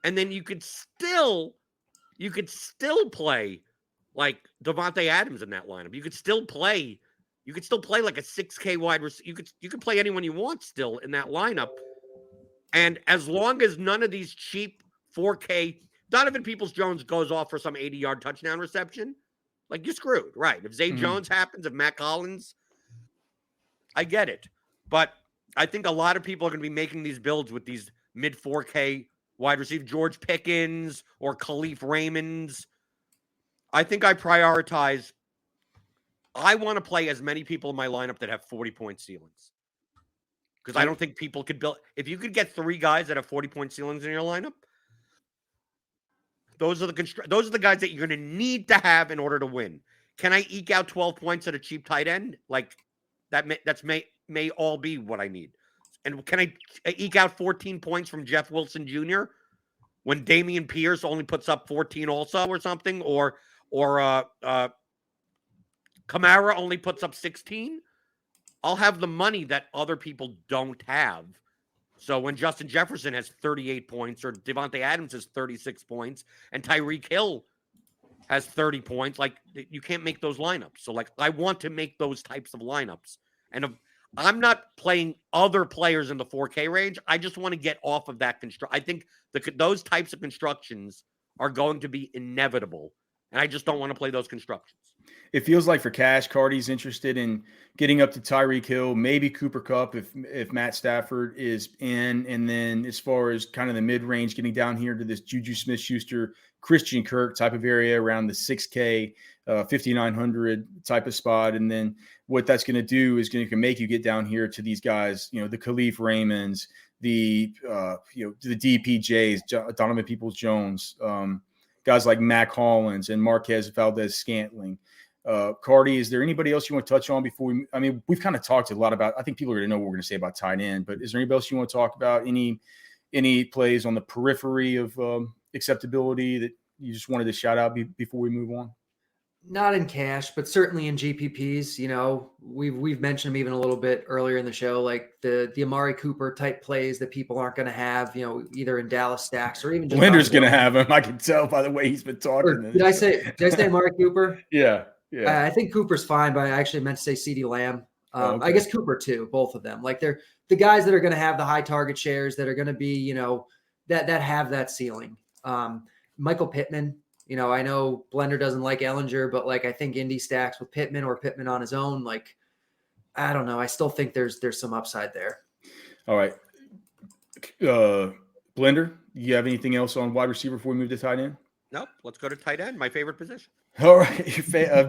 and then you could still play like Devontae Adams in that lineup. You could still play like a 6K wide receiver. You could play anyone you want still in that lineup. And as long as none of these cheap 4K Donovan Peoples-Jones goes off for some 80-yard touchdown reception, like, you're screwed, right? If Zay Jones happens, if Mac Hollins, I get it. But I think a lot of people are going to be making these builds with these mid-4K wide receiver, George Pickens or Khalif Raymonds. I think I prioritize, I want to play as many people in my lineup that have 40-point ceilings. Because I don't think people could build, if you could get 3 guys that have 40-point ceilings in your lineup, those are the guys that you're going to need to have in order to win. can I eke out 12 points at a cheap tight end? Like that's may all be what I need. And can I eke out 14 points from Jeff Wilson Jr. when Damian Pierce only puts up 14 also or something, or Kamara only puts up 16? I'll have the money that other people don't have. So when Justin Jefferson has 38 points or Devontae Adams has 36 points and Tyreek Hill has 30 points, like you can't make those lineups. So like I want to make those types of lineups. And I'm not playing other players in the 4K range. I just want to get off of that construct. I think those types of constructions are going to be inevitable. And I just don't want to play those constructions. It feels like for cash, Cardi's interested in getting up to Tyreek Hill, maybe Cooper Kupp if Matt Stafford is in. And then as far as kind of the mid-range, getting down here to this Juju Smith-Schuster, Christian Kirk type of area around the 6K, 5,900 type of spot. And then what that's going to do is going to make you get down here to these guys, you know, the Khalif Raymonds, the DPJs, Donovan Peoples-Jones, guys like Mac Hollins and Marquez Valdez-Scantling. Cardi, is there anybody else you want to touch on before we've kind of talked a lot about, I think people are going to know what we're going to say about tight end, but is there anybody else you want to talk about? Any plays on the periphery of acceptability that you just wanted to shout out before we move on? Not in cash, but certainly in GPPs. You know, we've mentioned them even a little bit earlier in the show, like the Amari Cooper type plays that people aren't going to have, you know, either in Dallas stacks or even just Blender's going to have him. I can tell by the way he's been talking. Did I say Amari Cooper? Yeah. I think Cooper's fine, but I actually meant to say CeeDee Lamb. Okay. I guess Cooper too, both of them. Like they're the guys that are going to have the high target shares, that are going to be, you know, that have that ceiling. Michael Pittman, you know, I know Blender doesn't like Ellinger, but like I think Indy stacks with Pittman or Pittman on his own. Like, I don't know. I still think there's some upside there. All right. Blender, you have anything else on wide receiver before we move to tight end? Nope. Let's go to tight end, my favorite position. All right.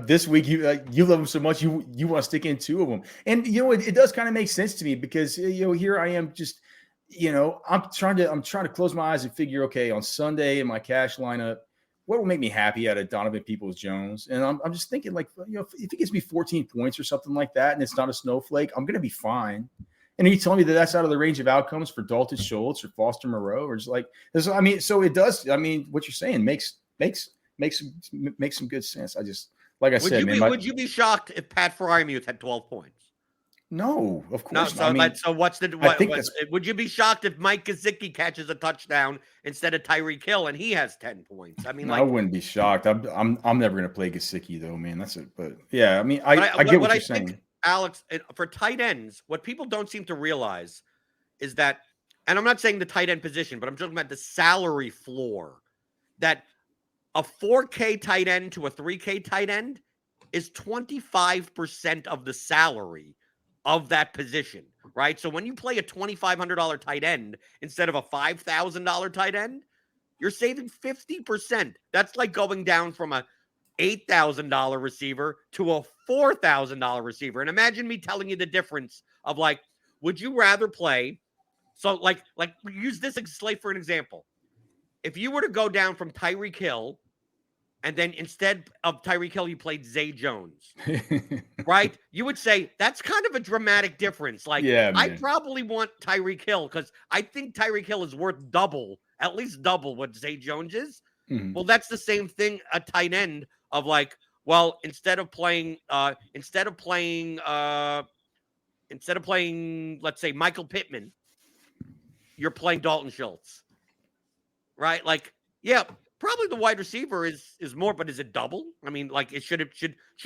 This week, you love them so much, you want to stick in two of them. And, you know, it does kind of make sense to me because, you know, here I am just, you know, I'm trying to close my eyes and figure, okay, on Sunday in my cash lineup, what will make me happy out of Donovan Peoples-Jones? And I'm just thinking, like, you know, if he gives me 14 points or something like that and it's not a snowflake, I'm going to be fine. And are you telling me that that's out of the range of outcomes for Dalton Schultz or Foster Moreau? Or just like, I mean, so it does. I mean, what you're saying makes some good sense. I just, like I said, would you be shocked if Pat Frymuth had 12 points? No, of course. No, so what's would you be shocked if Mike Gesicki catches a touchdown instead of Tyreek Hill and he has 10 points? I mean, I wouldn't be shocked. I'm never going to play Gesicki though, man. That's it. But yeah, I mean, I get what you're saying. Alex, for tight ends, what people don't seem to realize is that, and I'm not saying the tight end position, but I'm talking about the salary floor, that a 4K tight end to a 3K tight end is 25% of the salary of that position, right? So when you play a $2,500 tight end instead of a $5,000 tight end, you're saving 50%. That's like going down from a $8,000 receiver to a $4,000 receiver. And imagine me telling you the difference of, like, would you rather play? So like use this slate for an example. If you were to go down from Tyreek Hill and then instead of Tyreek Hill, you played Zay Jones, right? You would say that's kind of a dramatic difference. Like, yeah, I probably want Tyreek Hill because I think Tyreek Hill is worth at least double what Zay Jones is. Mm-hmm. Well, that's the same thing, a tight end of like, well, instead of playing, let's say Michael Pittman, you're playing Dalton Schultz, right? Like, yeah, probably the wide receiver is more, but is it double? I mean, like, it should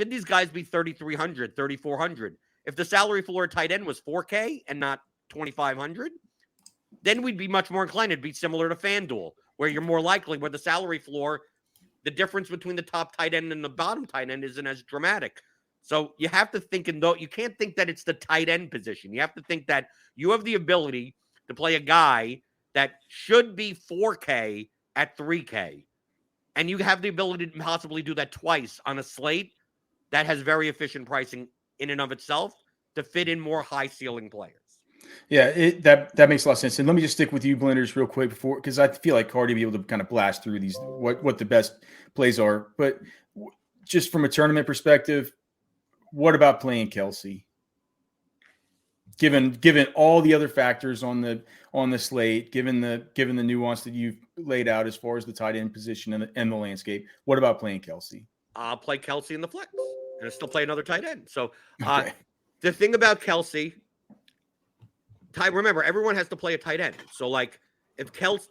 these guys be 3,300, 3,400? If the salary floor tight end was 4K and not 2,500, then we'd be much more inclined. It'd be similar to FanDuel, where you're more likely, where the salary floor, the difference between the top tight end and the bottom tight end isn't as dramatic. So you have to think, you can't think that it's the tight end position. You have to think that you have the ability to play a guy that should be 4K at 3K. And you have the ability to possibly do that twice on a slate that has very efficient pricing in and of itself to fit in more high ceiling players. Yeah, that makes a lot of sense. And let me just stick with you, Blenders, real quick before, because I feel like Cardi will be able to kind of blast through these what the best plays are. But just from a tournament perspective, what about playing Kelsey? Given all the other factors on the slate, given the nuance that you've laid out as far as the tight end position and the landscape, what about playing Kelsey? I'll play Kelsey in the flex, and I still play another tight end. So Okay. the thing about Kelsey, remember, everyone has to play a tight end. So like if Kelsey,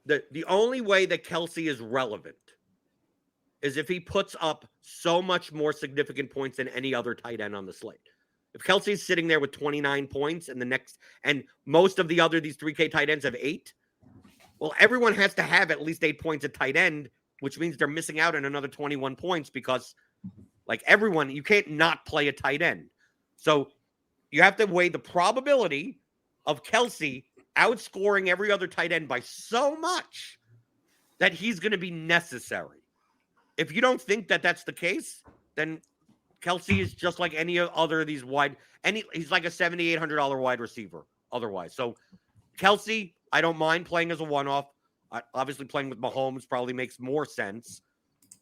the only way that Kelsey is relevant is if he puts up so much more significant points than any other tight end on the slate. If Kelsey's sitting there with 29 points and most of these 3K tight ends have 8, well, everyone has to have at least 8 points at tight end, which means they're missing out on another 21 points because like everyone, you can't not play a tight end. So you have to weigh the probability of Kelsey outscoring every other tight end by so much that he's going to be necessary. If you don't think that that's the case, then Kelsey is just like any other of these he's like a $7,800 wide receiver otherwise. So Kelsey, I don't mind playing as a one-off. Obviously playing with Mahomes probably makes more sense.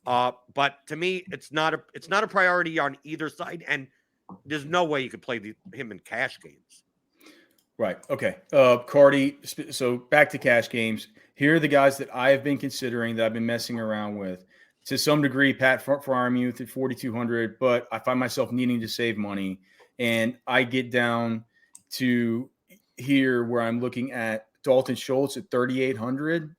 But to me, it's not a priority on either side. And there's no way you could play him in cash games. Right. Okay. Cardi. So back to cash games. Here are the guys that I have been considering that I've been messing around with. To some degree, Pat Freiermuth at 4,200, but I find myself needing to save money. And I get down to here where I'm looking at Dalton Schultz at 3,800.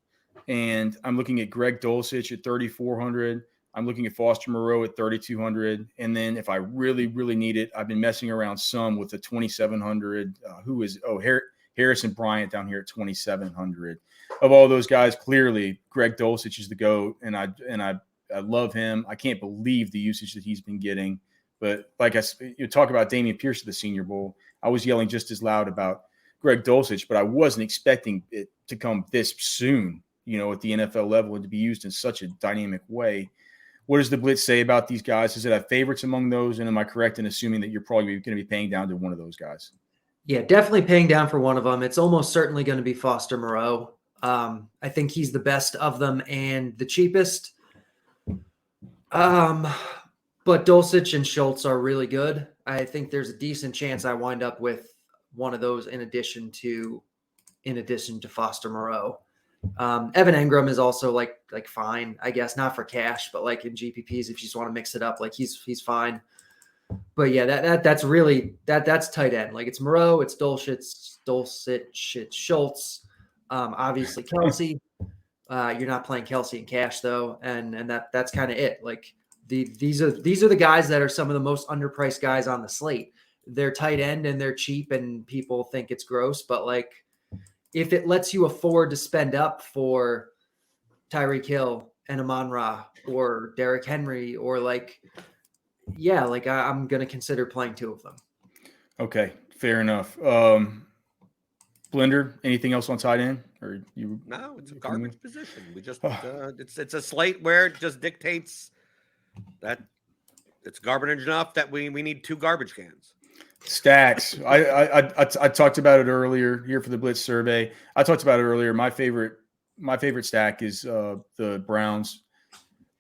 And I'm looking at Greg Dulcich at 3,400. I'm looking at Foster Moreau at 3,200. And then if I really, really need it, I've been messing around some with the 2,700. Harrison Bryant down here at 2,700. Of all those guys, clearly Greg Dulcich is the GOAT, and I love him. I can't believe the usage that he's been getting. But like you talk about Dameon Pierce at the Senior Bowl, I was yelling just as loud about Greg Dulcich, but I wasn't expecting it to come this soon, at the NFL level and to be used in such a dynamic way. What does the Blitz say about these guys? Does it have favorites among those? And am I correct in assuming that you're probably going to be paying down to one of those guys? Yeah, definitely paying down for one of them. It's almost certainly going to be Foster Moreau. I think he's the best of them and the cheapest. But Dulcich and Schultz are really good. I think there's a decent chance I wind up with one of those in addition to Foster Moreau. Evan Engram is also like fine, I guess, not for cash, but like in GPPs, if you just want to mix it up, like he's fine. But yeah, that's really that's tight end. Like it's Moreau, it's Dulcich, it's Schultz. Obviously Kelsey. You're not playing Kelsey in cash though, and that's kind of it. Like these are the guys that are some of the most underpriced guys on the slate. They're tight end and they're cheap, and people think it's gross, but like if it lets you afford to spend up for Tyreek Hill and Amon-Ra or Derrick Henry or I'm gonna consider playing two of them. Okay, fair enough. Blender, anything else on tight end? Or you? No, it's a garbage position. We just it's a slate where it just dictates that it's garbage enough that we need 2 garbage cans. Stacks. I talked about it earlier here for the Blitz survey. I talked about it earlier. My favorite stack is the Browns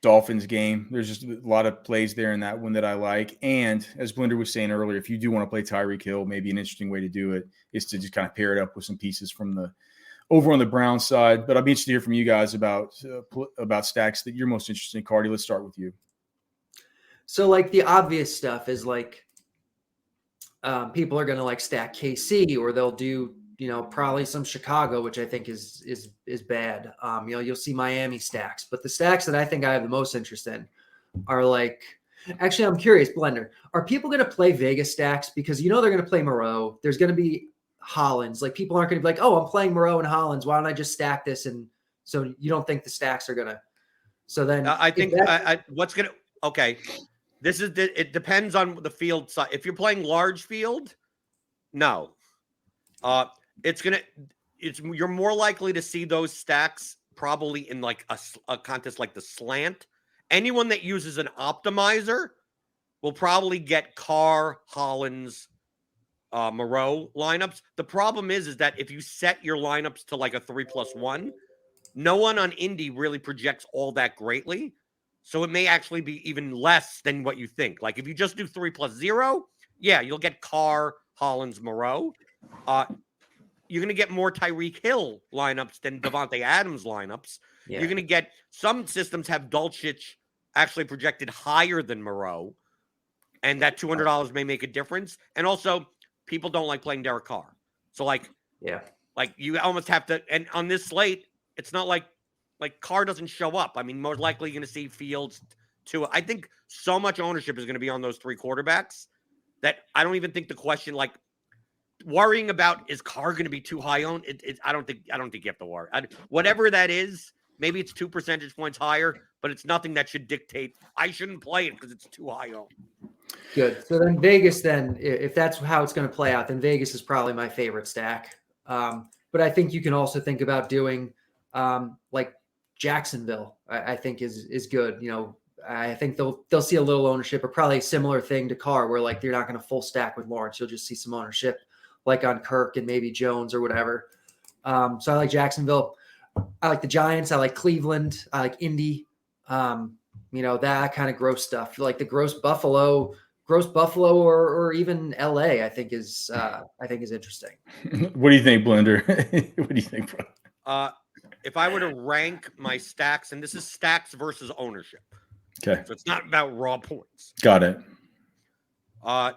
Dolphins game. There's just a lot of plays there in that one that I like. And as Blender was saying earlier, if you do want to play Tyreek Hill, maybe an interesting way to do it is to just kind of pair it up with some pieces from over on the Browns side. But I'd be interested to hear from you guys about stacks that you're most interested in. Cardi, let's start with you. So like the obvious stuff is like people are going to like stack KC, or they'll do, probably some Chicago, which I think is bad. You'll see Miami stacks, but the stacks that I think I have the most interest in are like, actually, I'm curious, Blender, are people going to play Vegas stacks? Because they're going to play Moreau. There's going to be Hollins. Like people aren't going to be like, oh, I'm playing Moreau and Hollins. Why don't I just stack this? And so you don't think the stacks are going to, so then I think okay. It depends on the field size. If you're playing large field, no. You're more likely to see those stacks probably in like a contest like the slant. Anyone that uses an optimizer will probably get Carr, Hollins, Moreau lineups. The problem is that if you set your lineups to like a 3+1, no one on Indy really projects all that greatly. So it may actually be even less than what you think. Like if you just do 3+0, yeah, you'll get Carr, Hollins, Moreau. You're going to get more Tyreek Hill lineups than Devontae Adams lineups. Yeah. You're going to get some systems have Dulcich actually projected higher than Moreau, and that $200 may make a difference. And also, people don't like playing Derek Carr. So like you almost have to. And on this slate, it's not like Carr doesn't show up. I mean, more likely you're going to see Fields too. I think so much ownership is going to be on those 3 quarterbacks that I don't even think the question like worrying about is Carr going to be too high owned. I don't think you have to worry. Whatever that is, maybe it's 2 percentage points higher, but it's nothing that should dictate I shouldn't play it because it's too high owned. Good. So then Vegas, then if that's how it's going to play out, then Vegas is probably my favorite stack. But I think you can also think about doing like Jacksonville. I think is good. You know, I think they'll see a little ownership, or probably a similar thing to Carr, where like you're not going to full stack with Lawrence. You'll just see some ownership, like on Kirk and maybe Jones or whatever. So I like Jacksonville. I like the Giants. I like Cleveland. I like Indy. You know, that kind of gross stuff, like the gross Buffalo, or even LA. I think is interesting. What do you think, Blender? What do you think, bro? If I were to rank my stacks, and this is stacks versus ownership. Okay. So it's not about raw points. Got it.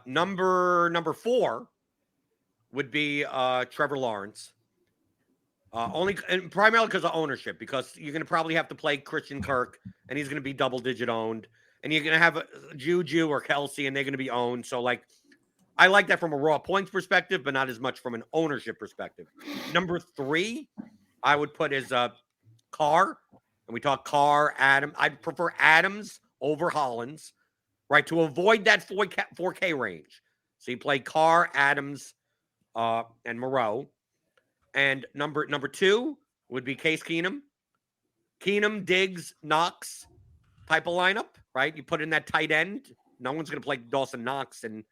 Number 4 would be Trevor Lawrence. Primarily because of ownership, because you're going to probably have to play Christian Kirk, and he's going to be double-digit owned, and you're going to have Juju or Kelsey, and they're going to be owned. So, like, I like that from a raw points perspective, but not as much from an ownership perspective. Number 3, I would put as Carr, and we talk Carr, Adams. I'd prefer Adams over Hollins, right, to avoid that 4K range. So you play Carr, Adams, and Moreau. And number 2 would be Case Keenum. Keenum, Diggs, Knox type of lineup, right? You put in that tight end. No one's going to play Dawson Knox, and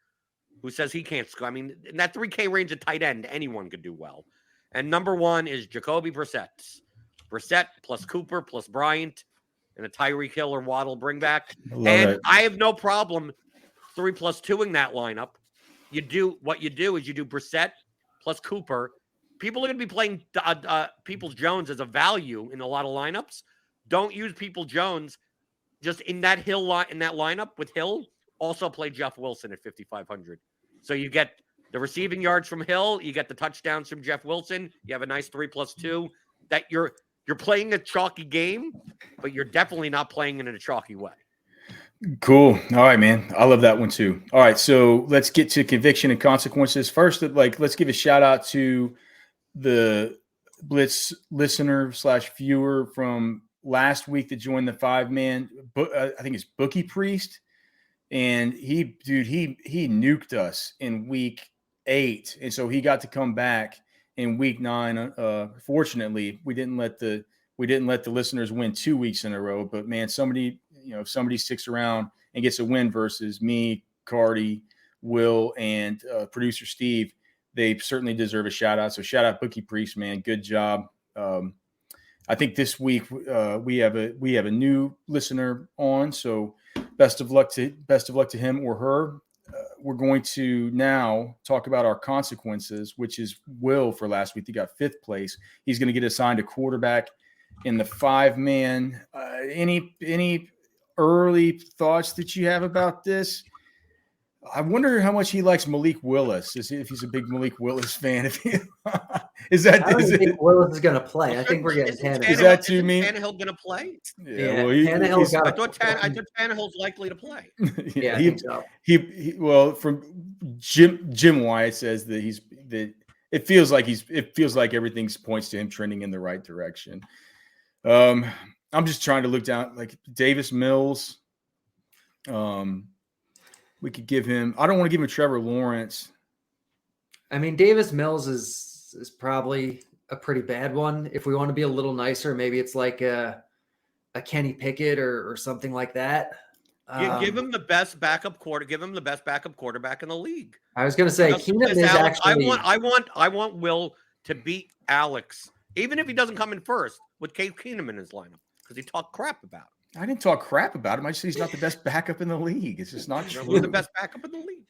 who says he can't score? I mean, in that 3K range of tight end, anyone could do well. And number 1 is Jacoby Brissett. Brissett plus Cooper plus Bryant and a Tyreek Hill or Waddle bring back. I have no problem 3+2ing that lineup. You do Brissett plus Cooper. People are going to be playing Peoples-Jones as a value in a lot of lineups. Don't use Peoples-Jones just in that lineup with Hill. Also play Jeff Wilson at 5,500. So you get the receiving yards from Hill, you get the touchdowns from Jeff Wilson. You have a nice 3+2. That you're playing a chalky game, but you're definitely not playing it in a chalky way. Cool. All right, man. I love that one too. All right, so let's get to conviction and consequences. First, let's give a shout out to the Blitz listener / viewer from last week that joined the 5-man. I think it's Bookie Priest, and he nuked us in week 8, and so he got to come back in week 9. Fortunately, we didn't let the listeners win 2 weeks in a row. But man, if somebody sticks around and gets a win versus me, Cardi, Will, and producer Steve, they certainly deserve a shout out. So shout out Bookie Priest, man. Good job. I think this week we have a new listener on. So best of luck to him or her. We're going to now talk about our consequences, which is Will for last week. He got 5th place. He's going to get assigned a quarterback in the 5-man. Any early thoughts that you have about this? I wonder how much he likes Malik Willis. If he's a big Malik Willis fan. I don't think Willis is going to play. I think we're getting Tannehill. Is that too mean? Tannehill going to play? Yeah. Well, I thought Tannehill's likely to play. Yeah, I think so. Well, from Jim Wyatt says that it feels like everything points to him trending in the right direction. I'm just trying to look down, like Davis Mills. We could give him. I don't want to give him Trevor Lawrence. I mean, Davis Mills is probably a pretty bad one. If we want to be a little nicer, maybe it's like a Kenny Pickett or something like that. Give him the best backup Give him the best backup quarterback in the league. I was going to say Keenum is actually. I want Will to beat Alex, even if he doesn't come in first with Case Keenum in his lineup, because he talked crap about him. I didn't talk crap about him. I just said he's not the best backup in the league. It's just not Who's true. the best backup in the league?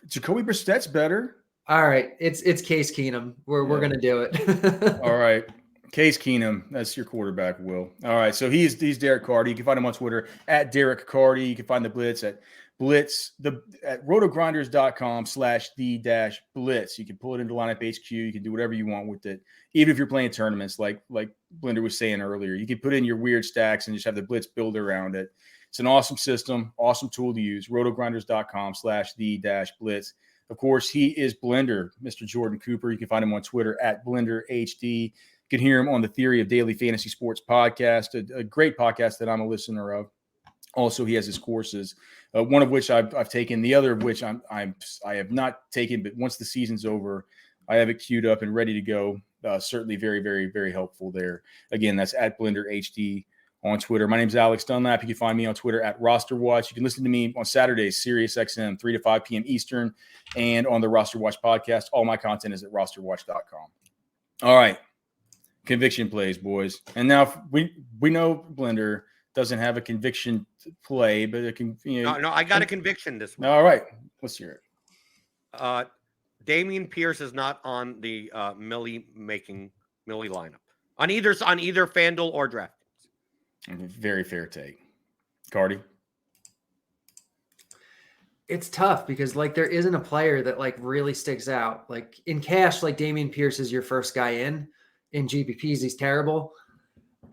Jacoby Brissett's better. All right, it's Case Keenum. We're gonna do it. All right. Case Keenum, that's your quarterback, Will. All right, so he's Derek Carty. You can find him on Twitter at Derek Carty. You can find the Blitz at rotogrinders.com/the-blitz. You can pull it into lineup HQ. You can do whatever you want with it. Even if you're playing tournaments, like Blender was saying earlier, you can put in your weird stacks and just have the Blitz builder around it. It's an awesome system, awesome tool to use. rotogrinders.com/the-blitz. Of course, he is Blender, Mr. Jordan Cooper. You can find him on Twitter at BlenderHD. You can hear him on the Theory of Daily Fantasy Sports podcast, a great podcast that I'm a listener of. Also, he has his courses, one of which I've taken, the other of which I have not taken. But once the season's over, I have it queued up and ready to go. Certainly, very, very, very helpful there. Again, that's at BlenderHD on Twitter. My name is Alex Dunlap. You can find me on Twitter at Roster Watch. You can listen to me on Saturdays, Sirius XM, 3 to 5 p.m. Eastern, and on the Roster Watch podcast. All my content is at rosterwatch.com. All right. Conviction plays, boys. And now we know Blender doesn't have a conviction play, but it can, No, I got a conviction this week. All right. Let's hear it. Damian Pierce is not on the Millie lineup on either FanDuel or DraftKings. Very fair take. Cardi. It's tough because there isn't a player that really sticks out. Like in cash, Damian Pierce is your first guy in GPPs. He's terrible.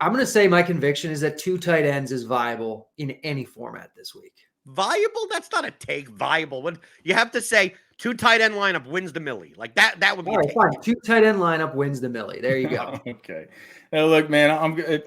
I'm going to say my conviction is that 2 tight ends is viable in any format this week. Viable? That's not a take. Viable. When you have to say 2 tight end lineup wins the Millie. Like that would be all right, fine. 2 tight end lineup wins the Millie. There you go. Okay. Now look, man,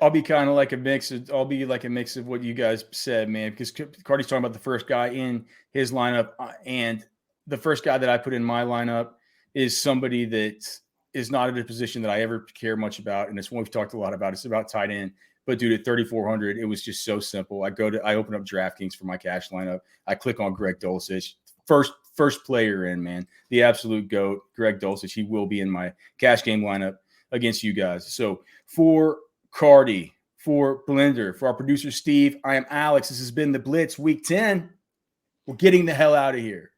I'll be kind of like a mix. I'll be like a mix of what you guys said, man, because Cardi's talking about the first guy in his lineup, and the first guy that I put in my lineup is somebody that is not in a position that I ever care much about, and it's one we've talked a lot about. It's about tight end. But dude, at 3,400, it was just so simple. I open up DraftKings for my cash lineup. I click on Greg Dulcich. First player in, man. The absolute GOAT, Greg Dulcich. He will be in my cash game lineup against you guys. So for Cardi, for Blender, for our producer Steve, I am Alex. This has been the Blitz Week 10. We're getting the hell out of here.